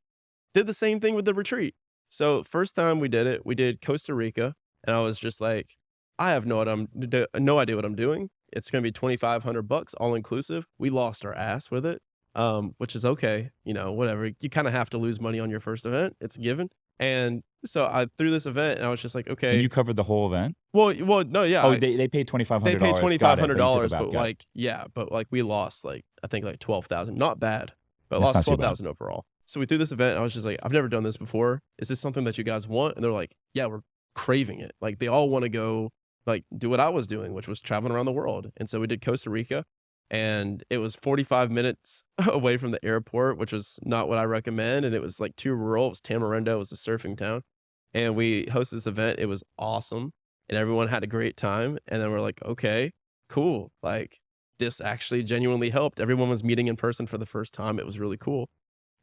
Did the same thing with the retreat. So first time we did it, we did Costa Rica, and I was just like, I have no idea what I'm doing. It's going to be $2,500 all inclusive. We lost our ass with it, which is okay. You know, whatever. You kind of have to lose money on your first event. It's a given. And so I threw this event, and I was just like, okay. And you covered the whole event? Well, no, yeah. Oh, they paid $2,500. They paid $2,500, but like, yeah, but like we lost like, I think like 12,000. Not bad, but That's lost not too bad. 12,000 overall. So we threw this event, and I was just like, I've never done this before. Is this something that you guys want? And they're like, yeah, we're craving it. Like they all want to go like do what I was doing, which was traveling around the world. And so we did Costa Rica, and it was 45 minutes away from the airport, which was not what I recommend. And it was like too rural. It was Tamarindo. It was a surfing town. And we hosted this event. It was awesome. And everyone had a great time. And then we're like, okay, cool. Like this actually genuinely helped. Everyone was meeting in person for the first time. It was really cool.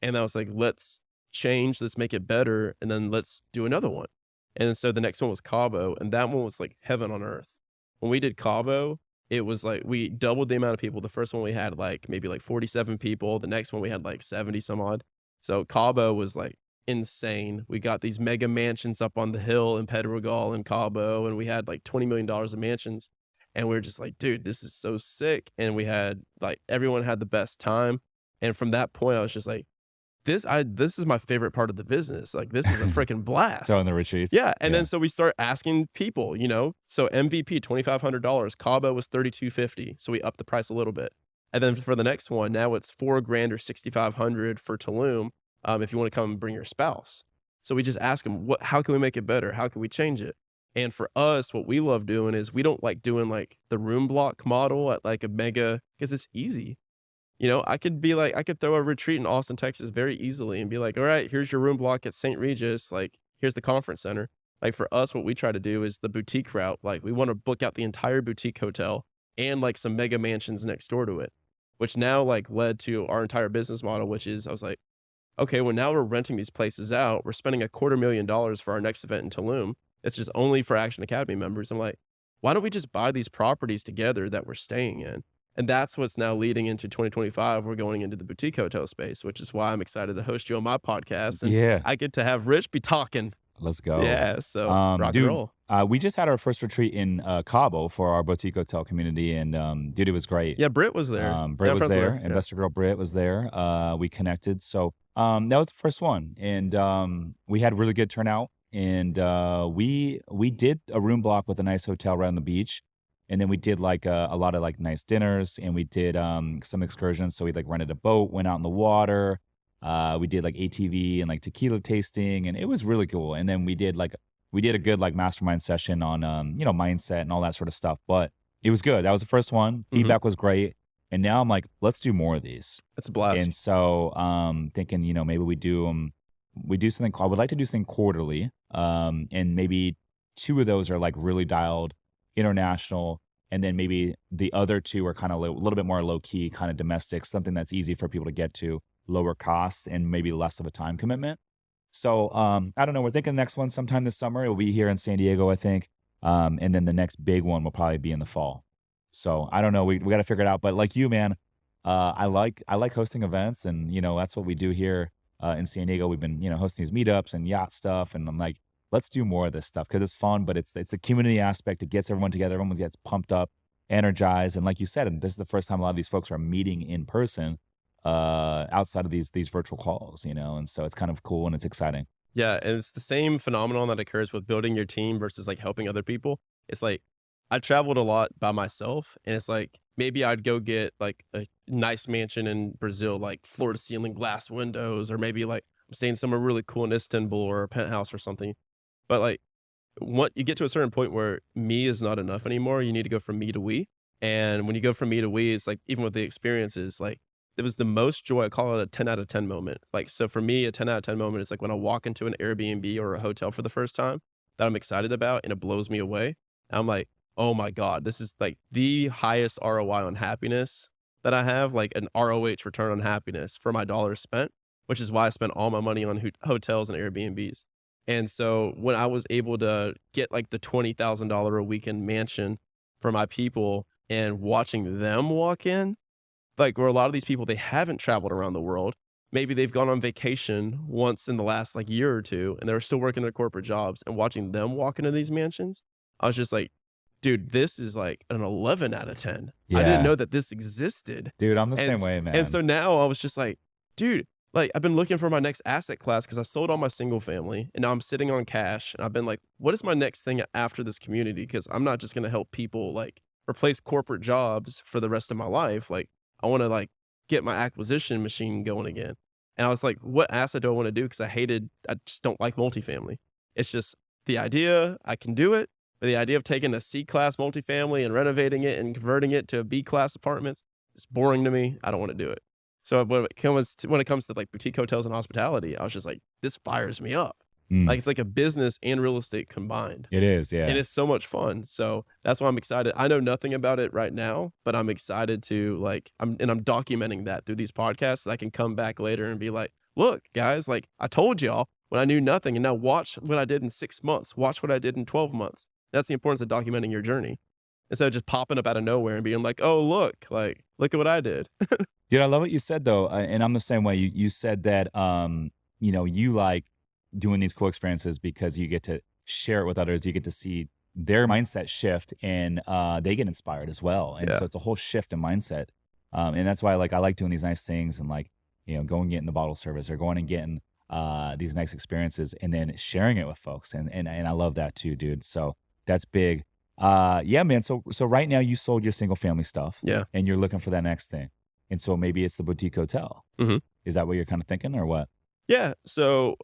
And I was like, let's change, let's make it better. And then let's do another one. And so the next one was Cabo, and that one was like heaven on earth. When we did Cabo, it was like we doubled the amount of people. The first one we had like maybe like 47 people. The next one we had like 70 some odd. So Cabo was like insane. We got these mega mansions up on the hill in Pedregal and Cabo, and we had like $20 million of mansions. And we were just like, dude, this is so sick. And we had like everyone had the best time. And from that point, I was just like, this is my favorite part of the business. Like this is a freaking blast. Throwing the retreats. Yeah. And then so we start asking people, you know, so MVP $2,500, Cabo was $3,250. So we upped the price a little bit. And then for the next one, now it's $4,000 or $6,500 for Tulum. If you want to come and bring your spouse. So we just ask them, how can we make it better? How can we change it? And for us, what we love doing is we don't like doing like the room block model at like a mega, because it's easy. You know, I could throw a retreat in Austin, Texas very easily and be like, all right, here's your room block at St. Regis. Like, here's the conference center. Like for us, what we try to do is the boutique route. Like we want to book out the entire boutique hotel and like some mega mansions next door to it, which now like led to our entire business model, which is I was like, okay, well now we're renting these places out. We're spending $250,000 for our next event in Tulum. It's just only for Action Academy members. I'm like, why don't we just buy these properties together that we're staying in? And that's what's now leading into 2025. We're going into the boutique hotel space, which is why I'm excited to host you on my podcast. And Yeah. I get to have Rich be talking. Let's go. Yeah, so rock dude, and roll. We just had our first retreat in Cabo for our boutique hotel community, and dude, it was great. Yeah, Britt was there. Britt was there. Yeah. Investor girl Britt was there. We connected. So that was the first one, and we had really good turnout. And we did a room block with a nice hotel right on the beach. And then we did like a lot of like nice dinners, and we did some excursions. So we like rented a boat, went out in the water. We did like ATV and like tequila tasting, and it was really cool. And then we did a good like mastermind session on mindset and all that sort of stuff. But it was good. That was the first one. Feedback was great. And now I'm like, let's do more of these. It's a blast. And so thinking, maybe we do something. I would like to do something quarterly, and maybe 2 of those are like really dialed international, and then maybe the other 2 are kind of a little bit more low key, kind of domestic, something that's easy for people to get to, lower costs, and maybe less of a time commitment. So I don't know. We're thinking the next one sometime this summer. It will be here in San Diego, I think, and then the next big one will probably be in the fall. So I don't know. We got to figure it out. But like you, man, I like hosting events, and that's what we do here in San Diego. We've been hosting these meetups and yacht stuff, and I'm like, let's do more of this stuff because it's fun, but it's the community aspect. It gets everyone together. Everyone gets pumped up, energized, and like you said, and this is the first time a lot of these folks are meeting in person outside of these virtual calls, you know, and so it's kind of cool and it's exciting. Yeah, and it's the same phenomenon that occurs with building your team versus like helping other people. It's like I traveled a lot by myself, and it's like maybe I'd go get like a nice mansion in Brazil, like floor to ceiling glass windows, or maybe like I'm staying somewhere really cool in Istanbul or a penthouse or something. But like what you get to a certain point where me is not enough anymore. You need to go from me to we. And when you go from me to we, it's like even with the experiences, like it was the most joy. I call it a 10 out of 10 moment. Like, so for me, a 10 out of 10 moment is like when I walk into an Airbnb or a hotel for the first time that I'm excited about and it blows me away. And I'm like, oh my God, this is like the highest ROI on happiness that I have, like an ROH return on happiness for my dollars spent, which is why I spent all my money on hotels and Airbnbs. And so when I was able to get like the $20,000 a weekend mansion for my people and watching them walk in, like where a lot of these people, they haven't traveled around the world. Maybe they've gone on vacation once in the last like year or two and they're still working their corporate jobs, and watching them walk into these mansions, I was just like, dude, this is like an 11 out of 10. I didn't Yeah. know that this existed. Dude, I'm the And same way, and man. so now I was just like, dude, like I've been looking for my next asset class because I sold all my single family and now I'm sitting on cash, and I've been like, what is my next thing after this community? Because I'm not just gonna help people like replace corporate jobs for the rest of my life. Like I want to like get my acquisition machine going again. And I was like, what asset do I want to do? Because I just don't like multifamily. It's just the idea, I can do it. But the idea of taking a C class multifamily and renovating it and converting it to B class apartments, it's boring to me. I don't want to do it. So when it comes to like boutique hotels and hospitality, I was just like, this fires me up. Mm, Like it's like a business and real estate combined. it is, And yeah. it's so much fun. So that's why I'm excited. I know nothing about it right now, but I'm excited to like I'm documenting that through these podcasts so I can come back later and be like, look, guys, like I told y'all when I knew nothing, and now watch what I did in 6 months. Watch what I did in 12 months. That's the importance of documenting your journey. Instead of just popping up out of nowhere and being like, oh, look at what I did. Dude, I love what you said though, and I'm the same way. You said that you know, you like doing these cool experiences because you get to share it with others. You get to see their mindset shift, and they get inspired as well. And Yeah. so it's a whole shift in mindset. And that's why I like doing these nice things and like, you know, going and getting the bottle service or going and getting these nice experiences and then sharing it with folks. And I love that too, dude. So that's big. Yeah, man. So right now you sold your single family stuff. Yeah. And you're looking for that next thing. And so maybe it's the boutique hotel. Mhm. Is that what you're kind of thinking or what? Yeah. So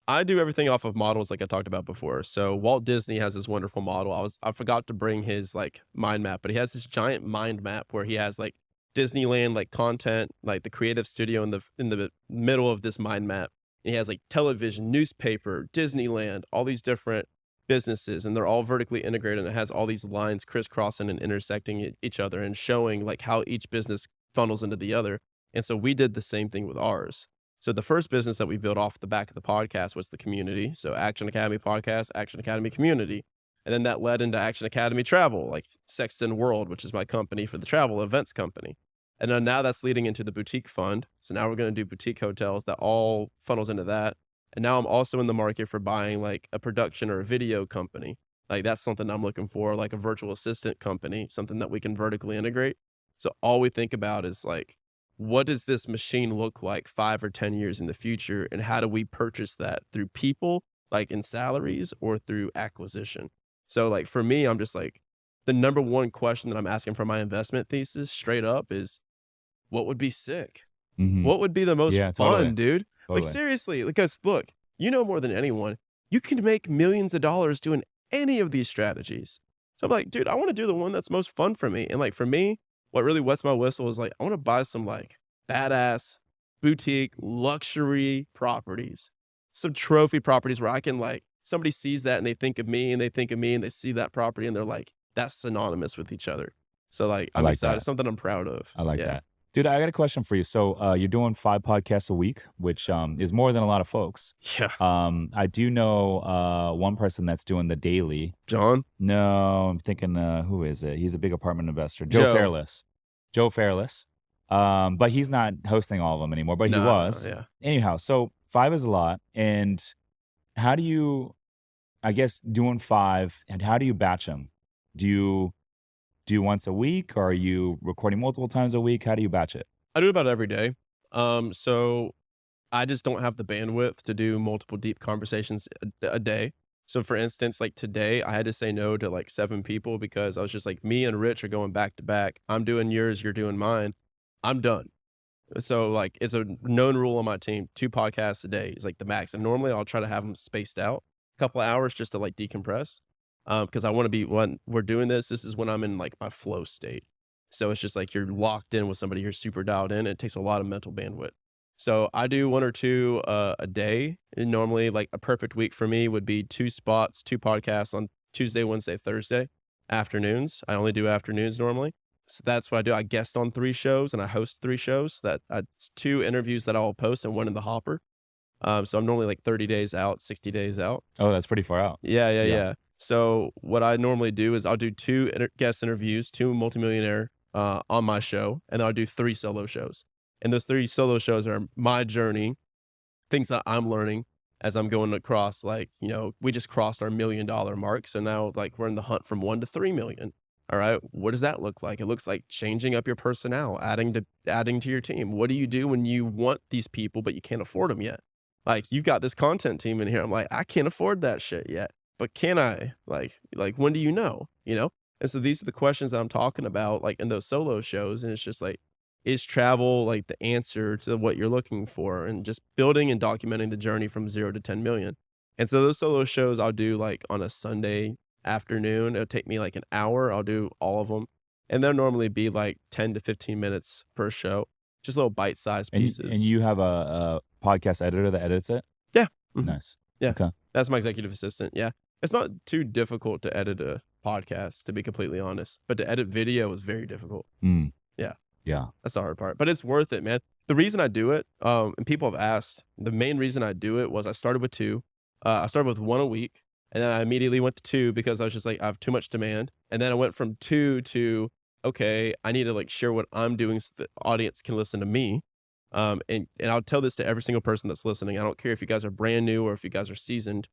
I do everything off of models like I talked about before. So Walt Disney has this wonderful model. I forgot to bring his like mind map, but he has this giant mind map where he has like Disneyland like content, like the creative studio in the middle of this mind map. And he has like television, newspaper, Disneyland, all these different businesses, and they're all vertically integrated, and it has all these lines crisscrossing and intersecting each other and showing like how each business funnels into the other. And so we did the same thing with ours. So the first business that we built off the back of the podcast was the community. So Action Academy podcast, Action Academy community. And then that led into Action Academy travel, like Sexton World, which is my company for the travel events company. And then now that's leading into the boutique fund. So now we're going to do boutique hotels that all funnels into that. And now I'm also in the market for buying like a production or a video company. Like that's something I'm looking for, like a virtual assistant company, something that we can vertically integrate. So all we think about is like, what does this machine look like 5 or 10 years in the future? And how do we purchase that through people, like in salaries, or through acquisition? So like for me, I'm just like, the number one question that I'm asking for my investment thesis straight up is, what would be sick? Mhm. What would be the most Yeah, fun, totally. dude? Like Totally. seriously, because look, you know more than anyone, you can make millions of dollars doing any of these strategies. So I'm like, dude, I want to do the one that's most fun for me. And like for me, what really wets my whistle is like, I want to buy some like badass boutique luxury properties, some trophy properties where I can like, somebody sees that and they think of me and they think of me and they see that property and they're like, that's synonymous with each other. So like, I I'm like excited, that. something I'm proud of. I like Yeah. that. Dude, I got a question for you. So you're doing 5 podcasts a week, which is more than a lot of folks. Yeah. I do know one person that's doing the daily. John? No, I'm thinking, who is it? He's a big apartment investor. Joe Joe. Fairless. Joe Fairless. But he's not hosting all of them anymore, but he No, was. yeah. Anyhow, so 5 is a lot. And How do you, I guess, doing 5, and how do you batch them? Do you do once a week, or are you recording multiple times a week? How do you batch it? I do it about every day. So I just don't have the bandwidth to do multiple deep conversations a day. So for instance, like today, I had to say no to like 7 people because I was just like, me and Rich are going back to back. I'm doing yours, you're doing mine. I'm done. So like it's a known rule on my team, 2 podcasts a day is like the max. And normally I'll try to have them spaced out a couple of hours just to like decompress. Because I want to be when we're doing this is when I'm in like my flow state. So it's just like you're locked in with somebody, you're super dialed in. It takes a lot of mental bandwidth. So I do 1 or 2 a day. And normally like a perfect week for me would be 2 spots, 2 podcasts on Tuesday, Wednesday, Thursday afternoons. I only do afternoons normally. So that's what I do. I guest on 3 shows and I host 3 shows. It's 2 interviews that I'll post and 1 in the hopper. So I'm normally like 30 days out, 60 days out. Oh, that's pretty far out. Yeah, yeah, Yeah. yeah. So what I normally do is I'll do 2 guest interviews, 2 multimillionaire on my show, and then I'll do 3 solo shows. And those 3 solo shows are my journey, things that I'm learning as I'm going across. Like, we just crossed our $1 million mark. So now like we're in the hunt from 1 to 3 million. All right. What does that look like? It looks like changing up your personnel, adding to your team. What do you do when you want these people, but you can't afford them yet? Like you've got this content team in here. I'm like, I can't afford that shit yet, but can I? Like when do you know? And so these are the questions that I'm talking about, like in those solo shows. And it's just like, is travel like the answer to what you're looking for? And just building and documenting the journey from 0 to 10 million. And so those solo shows I'll do like on a Sunday afternoon. It'll take me like an hour. I'll do all of them. And they'll normally be like 10 to 15 minutes per show, just little bite-sized And pieces. you have a podcast editor that edits it? Yeah. Mhm. Nice. Yeah. Okay. That's my executive assistant. Yeah. It's not too difficult to edit a podcast, to be completely honest, but to edit video is very difficult. Mm. Yeah. Yeah. That's the hard part, but it's worth it, man. The reason I do it, and people have asked, the main reason I do it was I started with 2. I started with 1 a week, and then I immediately went to 2 because I was just like, I have too much demand. And then I went from 2 to, okay, I need to like share what I'm doing so the audience can listen to me. And I'll tell this to every single person that's listening. I don't care if you guys are brand new or if you guys are seasoned.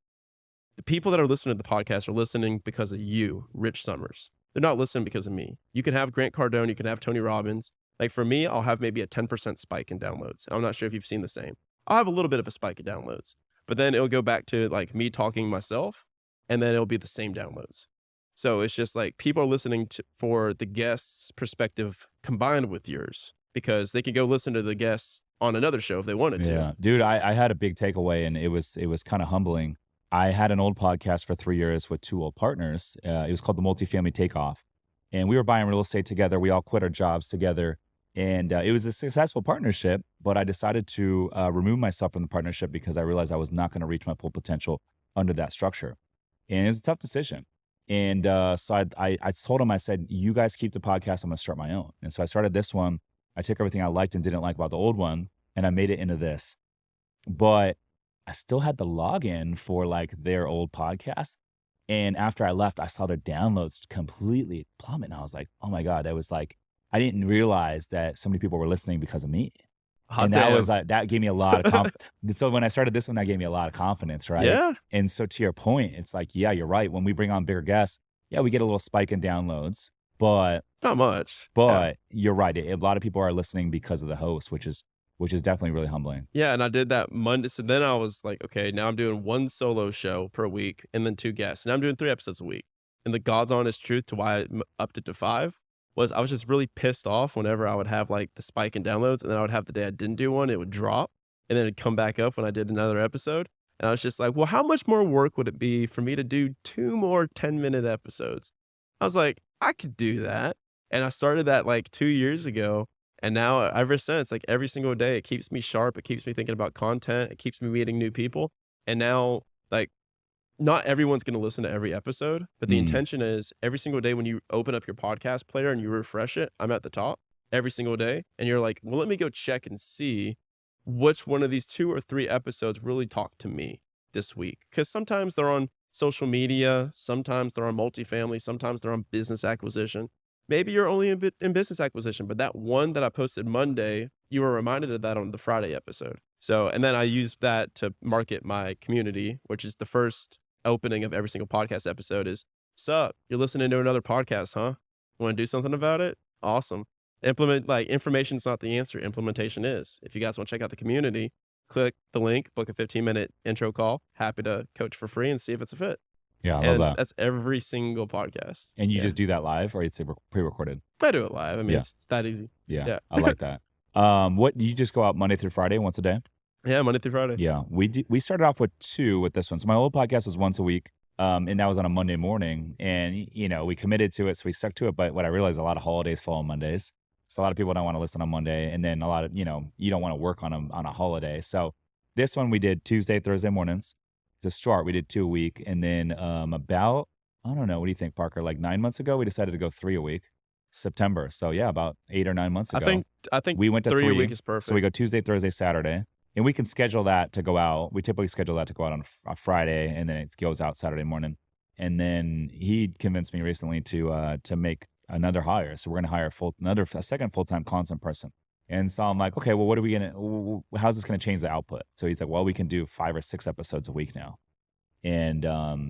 The people that are listening to the podcast are listening because of you, Rich Summers. They're not listening because of me. You can have Grant Cardone, you can have Tony Robbins. Like for me, I'll have maybe a 10% spike in downloads. I'm not sure if you've seen the same. I'll have a little bit of a spike in downloads, but then it'll go back to like me talking myself, and then it'll be the same downloads. So it's just like people are listening for the guest's perspective combined with yours because they can go listen to the guests on another show if they wanted to. Yeah. Dude, I had a big takeaway, and it was kind of humbling. I had an old podcast for 3 years with 2 old partners. It was called the Multifamily Takeoff. And we were buying real estate together. We all quit our jobs together. And it was a successful partnership, but I decided to remove myself from the partnership because I realized I was not going to reach my full potential under that structure. And it was a tough decision. And so I told him, I said, you guys keep the podcast. I'm going to start my own. And so I started this one. I took everything I liked and didn't like about the old one, and I made it into this. But I still had the login for like their old podcast. And after I left, I saw their downloads completely plummet. And I was like, oh my God, that was like, I didn't realize that so many people were listening because of me. And that was like, that gave me a lot of confidence. So when I started this one, that gave me a lot of confidence, right? Yeah. And so to your point, it's like, yeah, you're right. When we bring on bigger guests, yeah, we get a little spike in downloads, but Not much. but you're right. A lot of people are listening because of the host, which is definitely really humbling. Yeah, and I did that Monday. So then I was like, okay, now I'm doing 1 solo show per week and then 2 guests. And I'm doing 3 episodes a week. And the God's honest truth to why I upped it to 5 was I was just really pissed off whenever I would have like the spike in downloads, and then I would have the day I didn't do one, it would drop, and then it'd come back up when I did another episode. And I was just like, well, how much more work would it be for me to do 2 more 10-minute episodes? I was like, I could do that. And I started that like 2 years ago. And now ever since, like every single day, it keeps me sharp. It keeps me thinking about content. It keeps me meeting new people. And now like not everyone's going to listen to every episode, but the intention is every single day when you open up your podcast player and you refresh it, I'm at the top every single day. And you're like, well, let me go check and see which one of these 2 or 3 episodes really talked to me this week. Because sometimes they're on social media, sometimes they're on multifamily, sometimes they're on business acquisition. Maybe you're only in business acquisition, but that one that I posted Monday, you were reminded of that on the Friday episode. So, and then I use that to market my community, which is the first opening of every single podcast episode is, sup, you're listening to another podcast, huh? Want to do something about it? Awesome. Information's not the answer. Implementation is. If you guys want to check out the community, click the link, book a 15-minute intro call. Happy to coach for free and see if it's a fit. Yeah, I love And that. that's every single podcast. And you Yeah. just do that live, or it's pre-recorded? I do it live. I mean, Yeah. it's that easy. Yeah, Yeah. I like that. What you just go out Monday through Friday, once a day? Yeah, Monday through Friday. Yeah, we started off with 2 with this one. So my old podcast was once a week, and that was on a Monday morning. And we committed to it, so we stuck to it. But what I realized, a lot of holidays fall on Mondays, so a lot of people don't want to listen on Monday, and then a lot of you don't want to work on a holiday. So this one we did Tuesday, Thursday mornings. To start, we did 2 a week, and then about I don't know, what do you think, Parker? Like 9 months ago, we decided to go 3 a week. September. So yeah, about 8 or 9 months ago. I think we went to 3 3 a week is perfect. So we go Tuesday, Thursday, Saturday, and we can schedule that to go out. We typically schedule that to go out on a Friday, and then it goes out Saturday morning. And then he convinced me recently to make another hire. So we're going to hire a second full-time content person. And so I'm like, okay, well, how's this going to change the output? So he's like, well, we can do 5 or 6 episodes a week now. And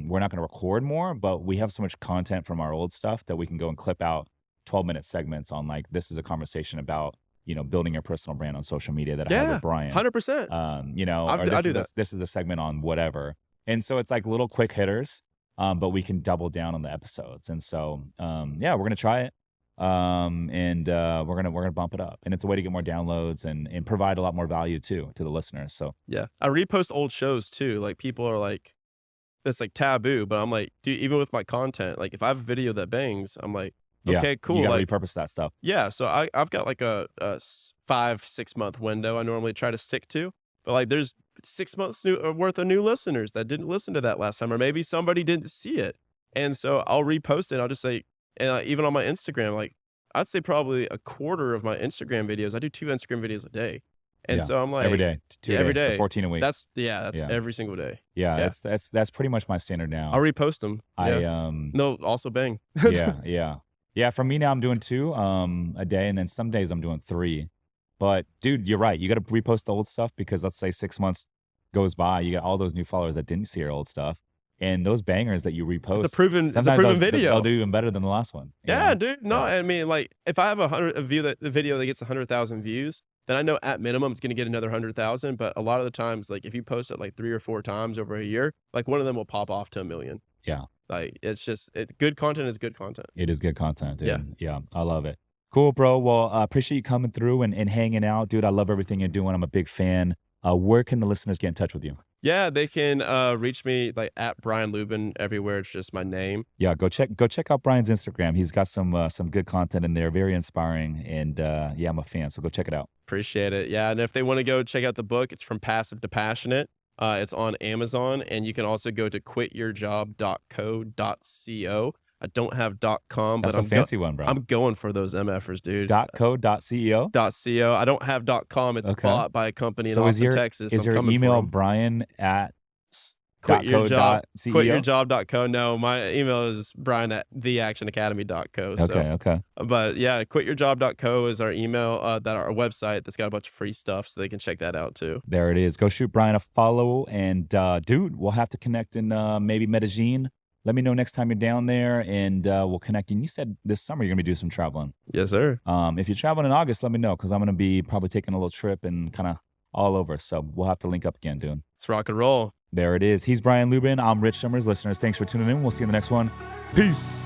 we're not going to record more, but we have so much content from our old stuff that we can go and clip out 12-minute segments on, like, this is a conversation about building your personal brand on social media that I have with Brian. 100%. I do that. This is a segment on whatever. And so it's like little quick hitters, but we can double down on the episodes. And so, we're going to try it. We're gonna bump it up, and it's a way to get more downloads and provide a lot more value too to the listeners. So yeah, I repost old shows too. Like, people are like, it's like taboo, but I'm like, dude, even with my content, like, if I have a video that bangs, I'm like, okay, cool. You gotta like, repurpose that stuff. Yeah, so I've got like a 5-6 month window I normally try to stick to, but like, there's 6 months worth of new listeners that didn't listen to that last time, or maybe somebody didn't see it, and so I'll repost it. I'll just say, and even on my Instagram, like, I'd say probably a quarter of my Instagram videos, I do 2 Instagram videos a day. And so I'm like, every day, 2 every days, day, so 14 a week. That's every single day. Yeah, that's pretty much my standard now. I'll repost them. No, also bang. Yeah. For me now, I'm doing 2 a day, and then some days I'm doing 3. But dude, you're right. You got to repost the old stuff, because let's say 6 months goes by, you got all those new followers that didn't see your old stuff. And those bangers that you repost, it's a proven video. They'll do even better than the last one. Yeah, dude. No, I mean, like, if I have a video that gets 100,000 views, then I know at minimum it's going to get another 100,000. But a lot of the times, like, if you post it like 3 or 4 times over a year, like, one of them will pop off to 1 million. Yeah. Like, it's just, good content is good content. It is good content, dude. Yeah. I love it. Cool, bro. Well, I appreciate you coming through and hanging out, dude. I love everything you're doing. I'm a big fan. Where can the listeners get in touch with you? Yeah, they can reach me like at Brian Luebben everywhere. It's just my name. Yeah, go check out Brian's Instagram. He's got some good content in there, very inspiring, and I'm a fan. So go check it out. Appreciate it. Yeah, and if they want to go check out the book, it's From Passive to Passionate. It's on Amazon, and you can also go to quityourjob.co.co. I don't have .com, That's but a fancy one, bro. I'm going for those MFers, dude. .co.co? .co. I don't have .com. It's bought by a company in Austin, Texas. Is your email Brian at quityourjob.co? No, my email is Brian at theactionacademy.co. Okay. But yeah, quityourjob.co is our email, our website that's got a bunch of free stuff, so they can check that out too. There it is. Go shoot Brian a follow, and dude, we'll have to connect in maybe Medellin. Let me know next time you're down there, and we'll connect. And you said this summer you're going to be doing some traveling. Yes, sir. If you're traveling in August, let me know, because I'm going to be probably taking a little trip and kind of all over. So we'll have to link up again, dude. Let's rock and roll. There it is. He's Brian Luebben. I'm Rich Summers. Listeners, thanks for tuning in. We'll see you in the next one. Peace.